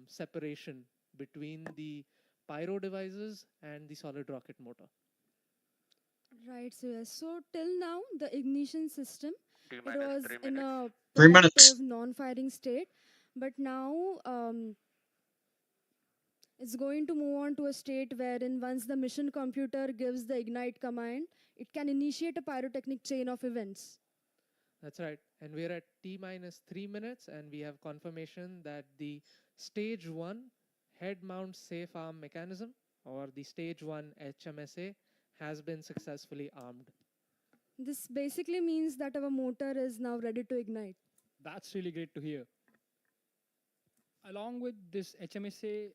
separation between the pyro devices and the solid rocket motor. Right, so yes. So till now, the ignition system, 3 it minutes, was 3 in minutes. a 3 minutes. protective, non-firing state, but now it's going to move on to a state wherein once the mission computer gives the ignite command, it can initiate a pyrotechnic chain of events. That's right. And we're at T minus 3 minutes, and we have confirmation that the stage 1 head mount safe arm mechanism, or the stage 1 HMSA, has been successfully armed. This basically means that our motor is now ready to ignite. That's really great to hear. Along with this HMSA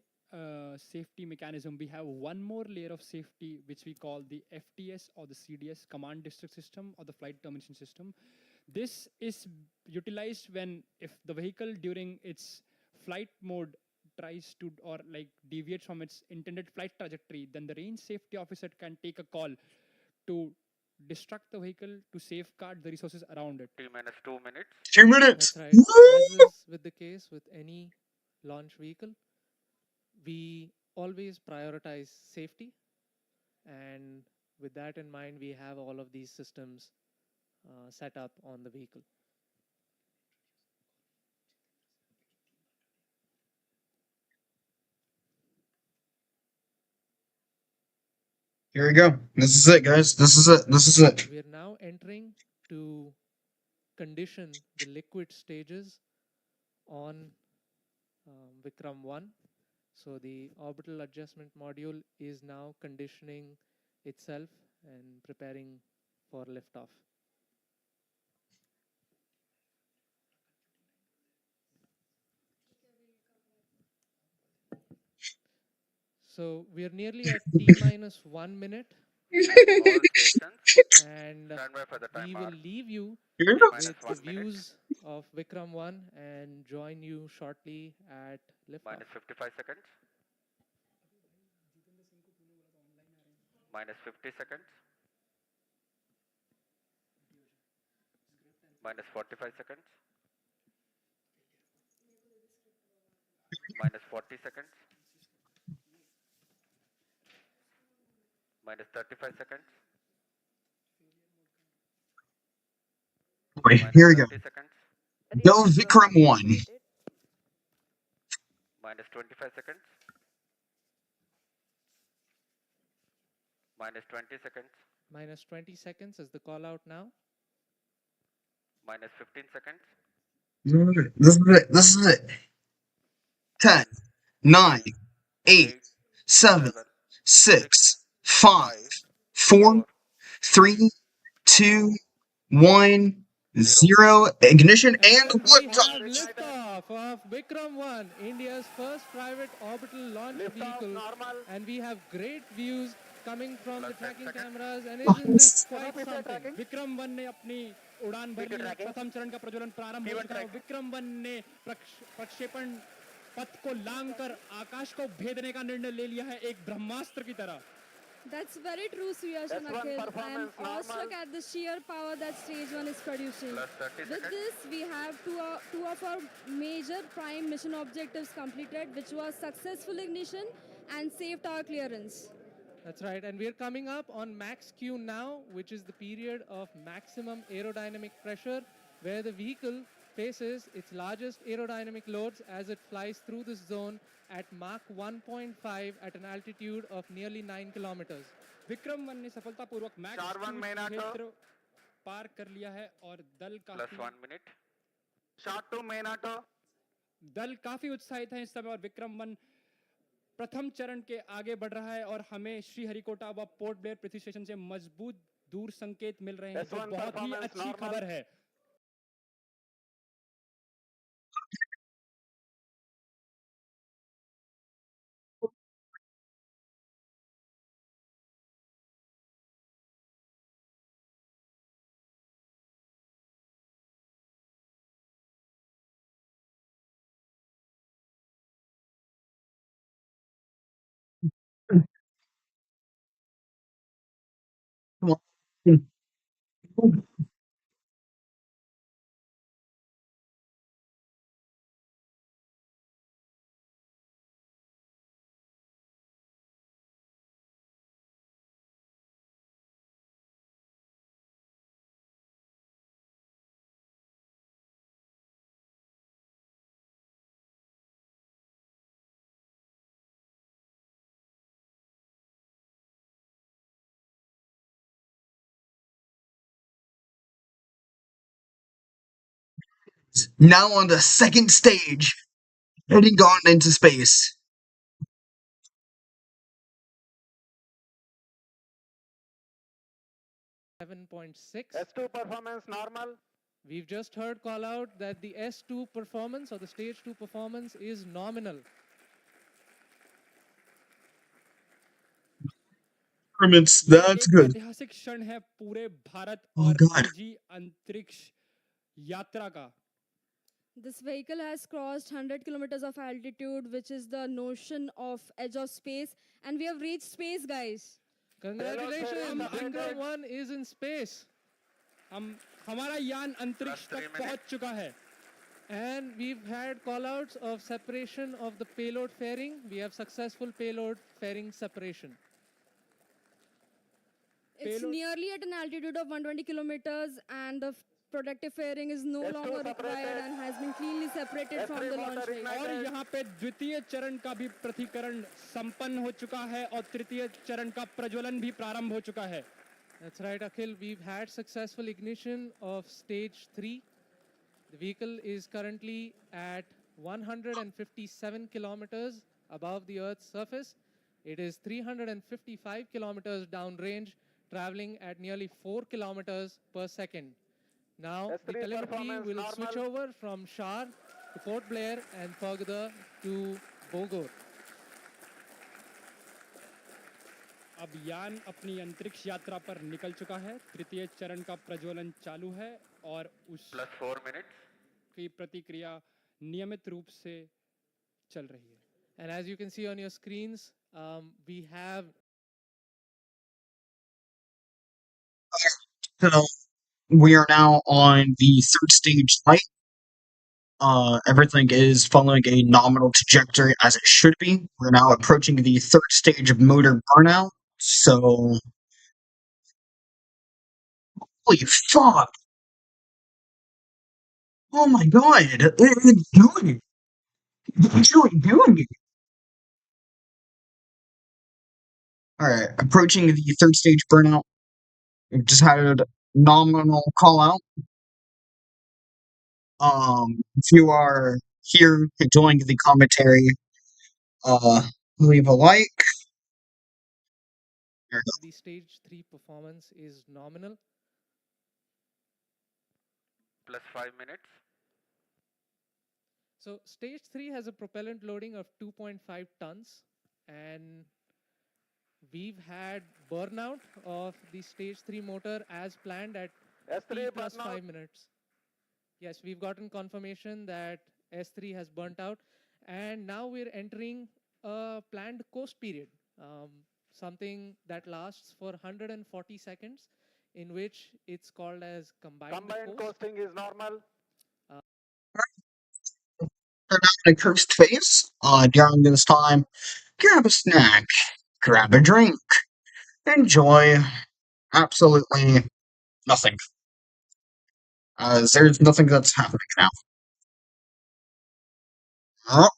safety mechanism, we have one more layer of safety which we call the FTS or the CDS, command district system or the flight termination system. This is utilized when if the vehicle during its flight mode tries to or like deviates from its intended flight trajectory, then the range safety officer can take a call to distract the vehicle to safeguard the resources around it. 3 minutes, 2 minutes. 2 minutes. That's right. Woo! As is with the case with any launch vehicle, we always prioritize safety, and with that in mind, we have all of these systems set up on the vehicle. Here we go. This is it, guys. This is it. This is it. We are now entering to condition the liquid stages on Vikram-1. So the orbital adjustment module is now conditioning itself and preparing for liftoff. So we are nearly at T minus 1 minute All stations, And stand by for the we timer. will leave you T with minus the 1 minute. views of Vikram-1 and join you shortly at liftoff. Minus 55 seconds. Minus 50 seconds. Minus 45 seconds. Minus 40 seconds. Minus 35 seconds. Okay, Minus here we go. 30 seconds. Go Vikram-1. Minus 25 seconds. Minus 20 seconds. Minus 20 seconds is the call out now. Minus 15 seconds. This is it. This is it. 10, 9, 8, 7, 6, 5, 4, 3, 2, 1, 0. Ignition and We have liftoff. liftoff of Vikram-1, India's first private orbital launch vehicle. And we have great views coming from the tracking cameras. And isn't this quite something? विक्रम-1 ने अपनी उड़ान भर ली है। प्रथम चरण का प्रज्वलन प्रारंभ हो चुका है। विक्रम-1 ने प्रक्षेपण पथ को लांघकर आकाश को भेदने का निर्णय ले लिया है एक ब्रह्मास्त्र की तरह। That's very true, Suyash and Akhil. I am awestruck at the sheer power that Stage 1 is producing. With this, we have two of our major prime mission objectives completed, which was successful ignition and safe tower clearance. That's right, and we're coming up on max Q now, which is the period of maximum aerodynamic pressure, where the vehicle faces its largest aerodynamic loads as it flies through this zone at Mach 1.5 at an altitude of nearly 9 kilometers. विक्रम-1 ने सफलतापूर्वक max क्षेत्र पार कर लिया है और दल Plus 1 minute. दल काफी उत्साहित है इस समय और विक्रम-1 प्रथम चरण के आगे बढ़ रहा है और हमें श्रीहरिकोटा व पोर्ट ब्लेयर पृथ्वी स्टेशन से मजबूत दूर संकेत मिल रहे हैं जो बहुत ही अच्छी खबर है। Come on. Now on the second stage, heading on into space. S2 performance normal. We've just heard call out that the S2 performance or the stage 2 performance is nominal. That's good. ऐतिहासिक क्षण है पूरे भारत और निजी अंतरिक्ष यात्रा का। This vehicle has crossed 100 kilometers of altitude, which is the notion of edge of space, and we have reached space, guys. Congratulations, Vikram-1 is in space. हमारा यान अंतरिक्ष तक पहुंच चुका है। And we've had callouts of separation of the payload fairing. We have successful payload fairing separation. It's nearly at an altitude of 120 kilometers, and the protective fairing is no longer required and has been cleanly separated from the launch vehicle. और यहाँ पे द्वितीय चरण का भी पृथक्करण संपन्न हो चुका है और तृतीय चरण का प्रज्वलन भी प्रारंभ हो चुका है। That's right, Akhil. We've had successful ignition of stage 3. The vehicle is currently at 157 kilometers above the Earth's surface. It is 355 kilometers downrange, traveling at nearly 4 kilometers per second. Now, the telemetry will switch over from Shar to Port Blair and further to Bogor. अब यान अपनी अंतरिक्ष यात्रा पर निकल चुका है। तृतीय चरण का प्रज्वलन चालू है और उस +4 minutes. की प्रतिक्रिया नियमित रूप से चल रही है। And as you can see on your screens, we have. So we are now on the third stage flight. Everything is following a nominal trajectory as it should be. We're now approaching the third stage of motor burnout. So, holy fuck! Oh my god! It's doing it! It's really doing it! Alright, approaching the third stage burnout. We've just had nominal call out. If you are here enjoying the commentary, leave a like. The stage 3 performance is nominal. +5 minutes. So stage 3 has a propellant loading of 2.5 tons, and we've had burnout of the stage 3 motor as planned at T plus 5 minutes. Yes, we've gotten confirmation that S3 has burnt out, and now we're entering a planned coast period, something that lasts for 140 seconds, in which it's called as combined coasting is normal. They're not in a coast phase. During this time, grab a snack, grab a drink, enjoy absolutely nothing. There's nothing that's happening now. Oh.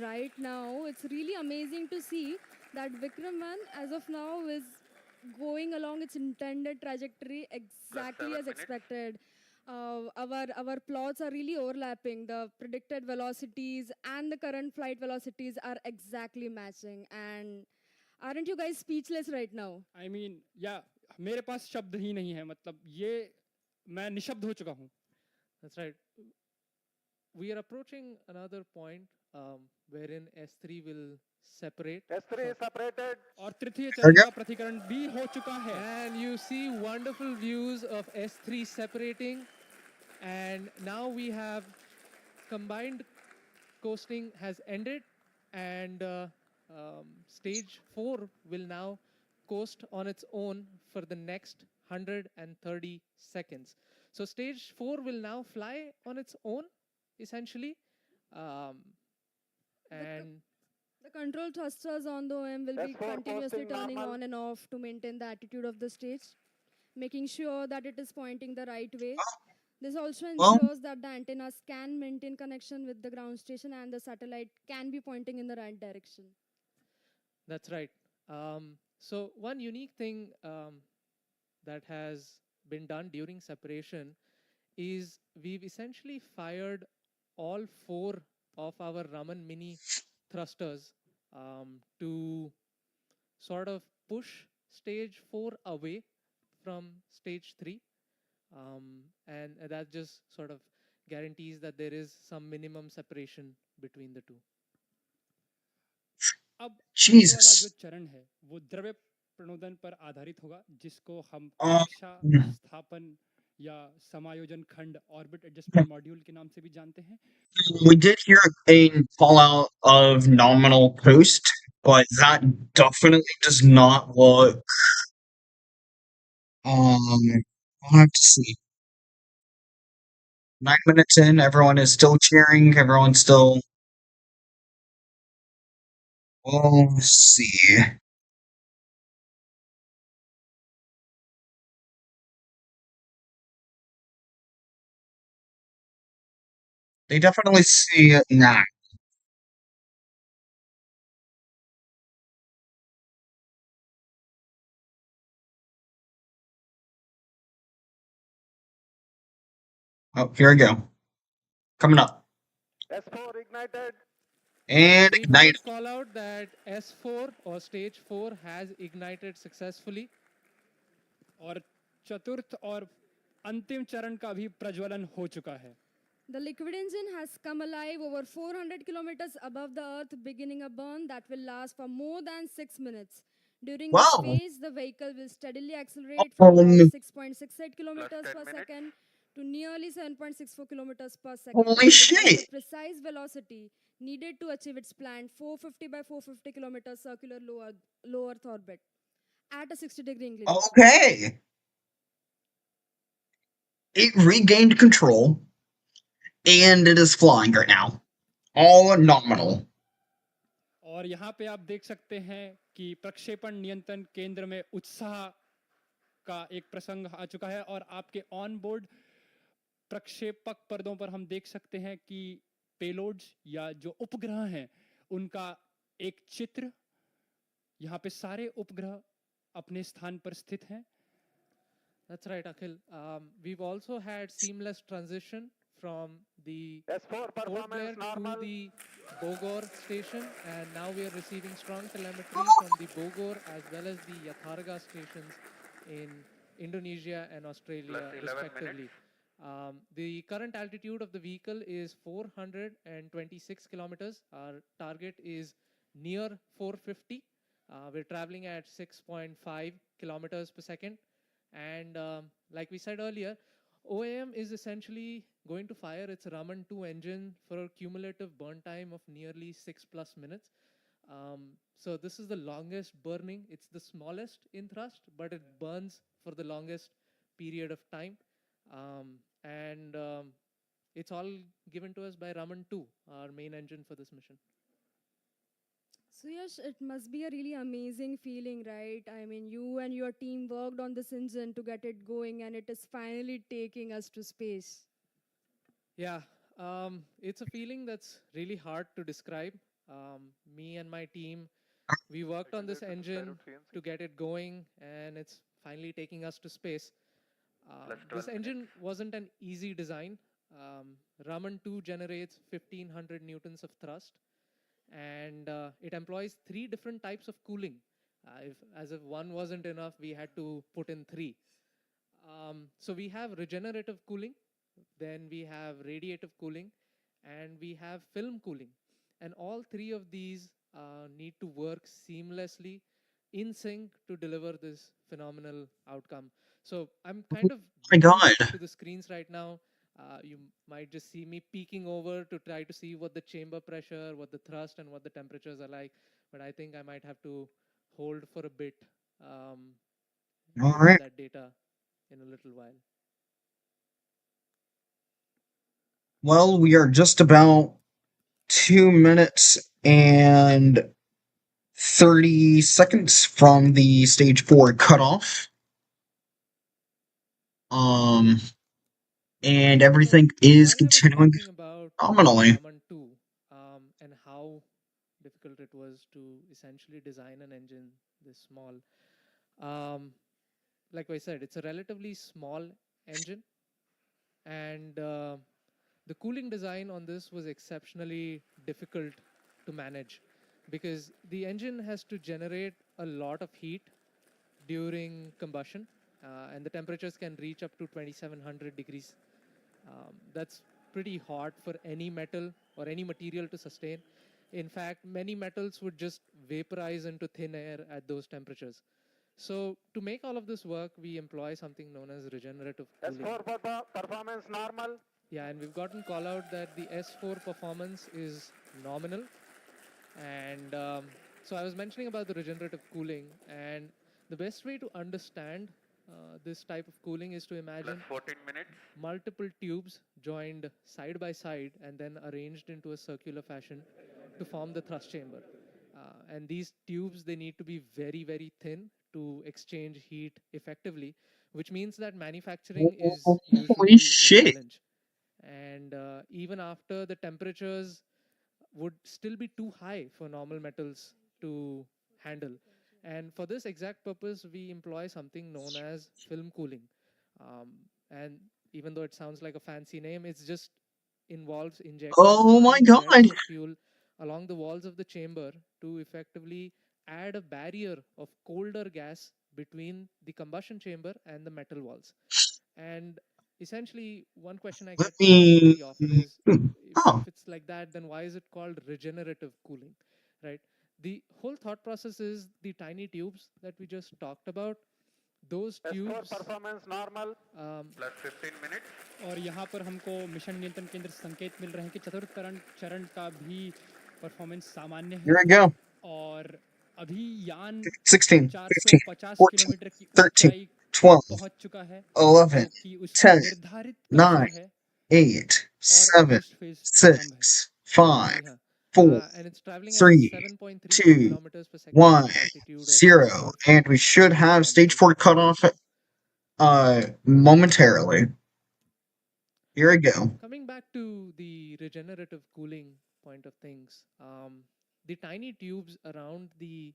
Right now, it's really amazing to see that Vikram-1 as of now is going along its intended trajectory exactly as expected. Our plots are really overlapping. The predicted velocities and the current flight velocities are exactly matching. And aren't you guys speechless right now? I mean, yeah, मेरे पास शब्द ही नहीं है, मतलब ये मैं निशब्द हो चुका हूँ. That's right. We are approaching another point wherein S3 will separate. S3 is separated. और तृतीय चरण का प्रतिकरण भी हो चुका है. And you see wonderful views of S3 separating, and now we have combined coasting has ended, and stage 4 will now coast on its own for the next 130 seconds. So stage 4 will now fly on its own, essentially, and the control thrusters on the OM will be continuously turning on and off to maintain the attitude of the stage, making sure that it is pointing the right way. This also ensures that the antennas can maintain connection with the ground station and the satellite can be pointing in the right direction. That's right. So one unique thing that has been done during separation is we've essentially fired all 4 of our Raman mini thrusters to sort of push stage 4 away from stage 3. And that just sort of guarantees that there is some minimum separation between the two. अब आगे वाला जो चरण है वो द्रव्य प्रणोदन पर आधारित होगा, जिसको हम कक्षा स्थापन या समायोजन खंड ऑर्बिट एडजस्टमेंट मॉड्यूल के नाम से भी जानते हैं. We did hear a fallout of nominal coast but that definitely does not look. I'll have to see. 9 minutes in, everyone is still cheering. Everyone's still. We'll see. They definitely see it now. Oh, here we go. Coming up. S4 ignited. And We ignite. must call out that S4 or stage 4 has ignited successfully. और चतुर्थ और अंतिम चरण का भी प्रज्वलन हो चुका है. The liquid engine has come alive over 400 kilometers above the Earth, beginning a burn that will last for more than 6 minutes. During this Wow. phase, the vehicle will steadily accelerate from about 6.68 kilometers per second to nearly 7.64 kilometers per second. Holy shit. At the precise velocity needed to achieve its planned 450 by 450 kilometers circular low Earth orbit at a 60-degree inclination. Okay. It regained control, and it is flying right now. All nominal. और यहाँ पे आप देख सकते हैं कि प्रक्षेपण नियंत्रण केंद्र में उत्साह का एक प्रसंग आ चुका है और आपके ऑन बोर्ड प्रक्षेपक पर्दों पर हम देख सकते हैं कि पेलोड्स या जो उपग्रह हैं उनका एक चित्र. यहाँ पे सारे उपग्रह अपने स्थान पर स्थित हैं. That's right, Akhil. We've also had seamless transition from the S4 Port Blair performance normal. to the Bogor station, and now we are receiving strong telemetry from the Bogor as well as the Yatharga stations in Indonesia and Australia, respectively. The current altitude of the vehicle is 426 kilometers. Our target is near 450. We're traveling at 6.5 kilometers per second. And like we said earlier, OAM is essentially going to fire its Raman-2 engine for a cumulative burn time of nearly 6+ minutes. So this is the longest burning. It's the smallest in thrust, but it burns for the longest period of time. And it's all given to us by Raman-2, our main engine for this mission. So yes, it must be a really amazing feeling, right? I mean, you and your team worked on this engine to get it going, and it is finally taking us to space. Yeah, it's a feeling that's really hard to describe. Me and my team, we worked on this engine to get it going, and it's finally taking us to space. This engine wasn't an easy design. Raman-2 generates 1500 newtons of thrust, and it employs 3 different types of cooling. As if one wasn't enough, we had to put in 3. So we have regenerative cooling, then we have radiative cooling, and we have film cooling. And all 3 of these need to work seamlessly in sync to deliver this phenomenal outcome. So I'm kind of glued to the screens right now. You might just see me peeking over to try to see what the chamber pressure, what the thrust, and what the temperatures are like. But I think I might have to hold for a bit with that data in a little while. Well, we are just about 2 minutes and 30 seconds from the stage 4 cutoff. And everything is continuing phenomenally. Raman-2, and how difficult it was to essentially design an engine this small. Like I said, it's a relatively small engine, and the cooling design on this was exceptionally difficult to manage because the engine has to generate a lot of heat during combustion, and the temperatures can reach up to 2700 degrees. That's pretty hot for any metal or any material to sustain. In fact, many metals would just vaporize into thin air at those temperatures. So to make all of this work, we employ something known as regenerative cooling. S4 performance normal. Yeah, and we've gotten call out that the S4 performance is nominal. And So I was mentioning about the regenerative cooling, and the best way to understand this type of cooling is to imagine 14 minutes. multiple tubes joined side by side and then arranged into a circular fashion to form the thrust chamber. And these tubes, they need to be very, very thin to exchange heat effectively, which means that manufacturing is Holy usually a shit. challenge. And even after the temperatures would still be too high for normal metals to handle. And for this exact purpose, we employ something known as film cooling. And even though it sounds like a fancy name, it just involves injecting Oh my fine god. jets of fuel along the walls of the chamber to effectively add a barrier of colder gas between the combustion chamber and the metal walls. And essentially, one question I Let get asked me. very often is, Oh. if it's like that, then why is it called regenerative cooling, right? The whole thought process is the tiny tubes that we just talked about. Those tubes. performance normal. Plus 15 minutes. और यहाँ पर हमको mission नियंत्रण केंद्र संकेत मिल रहे हैं कि चतुर्थ चरण का भी परफॉर्मेंस सामान्य है। Here we go. और अभी यान 16, 15, 450 14, किलोमीटर की 13, ऊंचाई 12, पहुंच चुका है, 11, जो कि उसकी 10, निर्धारित कक्षा 9, है 8, और 7, बूस्ट फेज आरंभ है। 6, 5, जी हाँ, 4, and it's traveling at 3, 7.3 2, kilometers per second 1, at an altitude of 0, 4,500 and we should have stage 4 cut off momentarily. Here we go. Coming back to the regenerative cooling point of things, the tiny tubes around the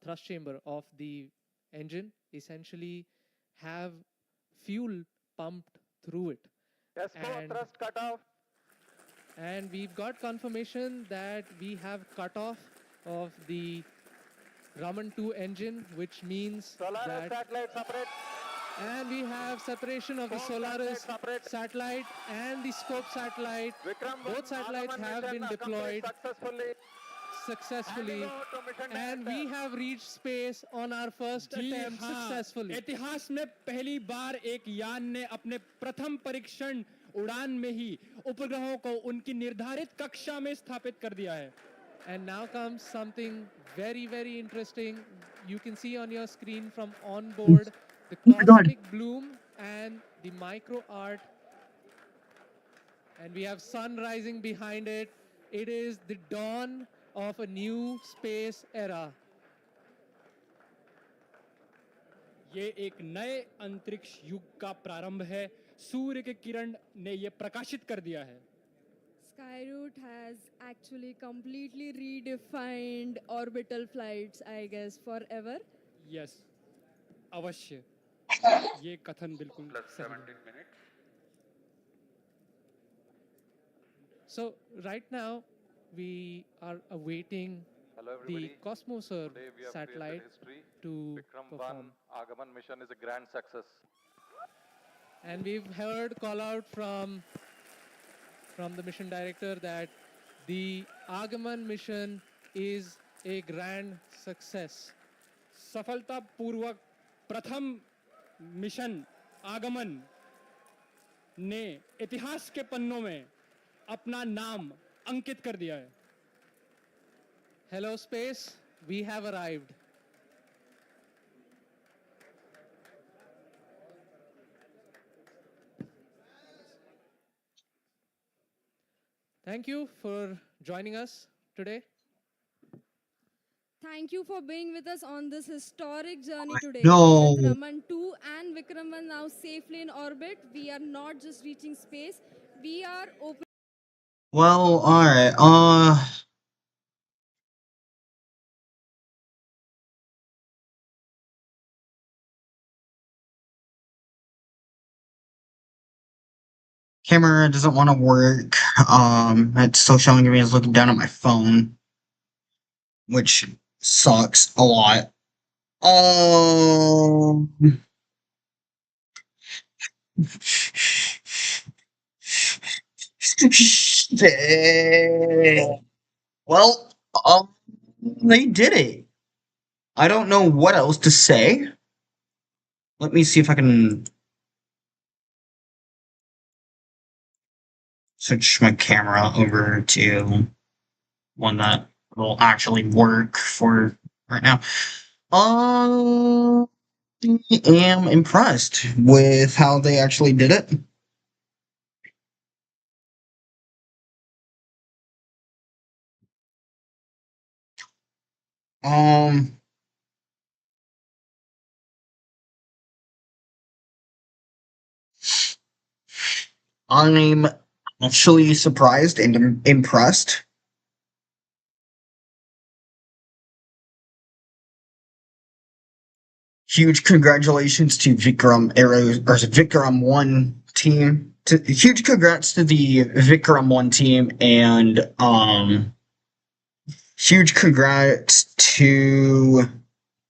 thrust chamber of the engine essentially have fuel pumped through it. S4 thrust cut off. And we've got confirmation that we have cutoff of the Raman-2 engine, which means Solaris that... satellite separate. And we have separation of the Solaris satellite and the scope satellite. Both satellites have been deployed successfully, and we have reached space on our first attempt successfully. इतिहास में पहली बार एक यान ने अपने प्रथम परीक्षण उड़ान में ही उपग्रहों को उनकी निर्धारित कक्षा में स्थापित कर दिया है। And now comes something very, very interesting. You can see on your screen from on board the cosmic bloom and the micro art. And we have sun rising behind it. It is the dawn of a new space era. ये एक नए अंतरिक्ष युग का प्रारंभ है। सूर्य के किरण ने ये प्रकाशित कर दिया है। Skyroot has actually completely redefined orbital flights, I guess, forever. Yes, अवश्य। ये कथन बिल्कुल सही है। So right now we are awaiting the Cosmoserve satellite to perform. Aagaman mission is a grand success. And we've heard call out from the mission director that the Aagaman mission is a grand success. सफलतापूर्वक प्रथम mission आगमन ने इतिहास के पन्नों में अपना नाम अंकित कर दिया है। Hello space, we have arrived. Thank you for joining us today. Thank you for being with us on this historic journey today. No. With Raman-2 and Vikram-1 now safely in orbit, we are not just reaching space, we are open. Well, alright, camera doesn't want to work. It's still showing me as looking down at my phone, which sucks a lot. Well, they did it. I don't know what else to say. Let me see if I can switch my camera over to one that will actually work for right now. I am impressed with how they actually did it. Um, I'm actually surprised and impressed. Huge congratulations to Aero or Vikram-1 team. Huge congrats to the Vikram-1 team, and huge congrats to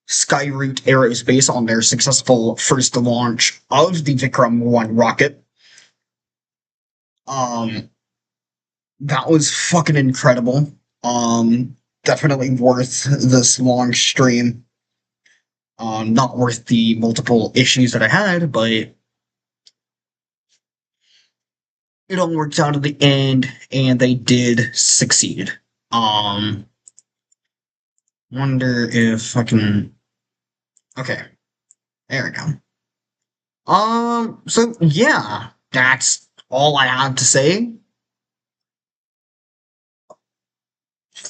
Skyroot Aerospace on their successful first launch of the Vikram-1 rocket. That was fucking incredible. Definitely worth this long stream. Not worth the multiple issues that I had, but it all worked out in the end, and they did succeed. Wonder if I can. Okay, there we go. So yeah, that's all I have to say.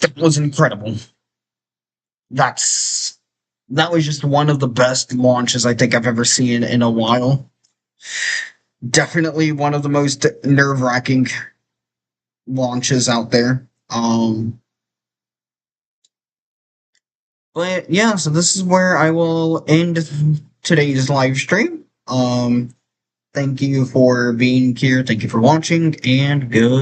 That was incredible. That was just one of the best launches I think I've ever seen in a while. Definitely one of the most nerve-wracking launches out there. But yeah, so this is where I will end today's live stream. Thank you for being here. Thank you for watching, and good.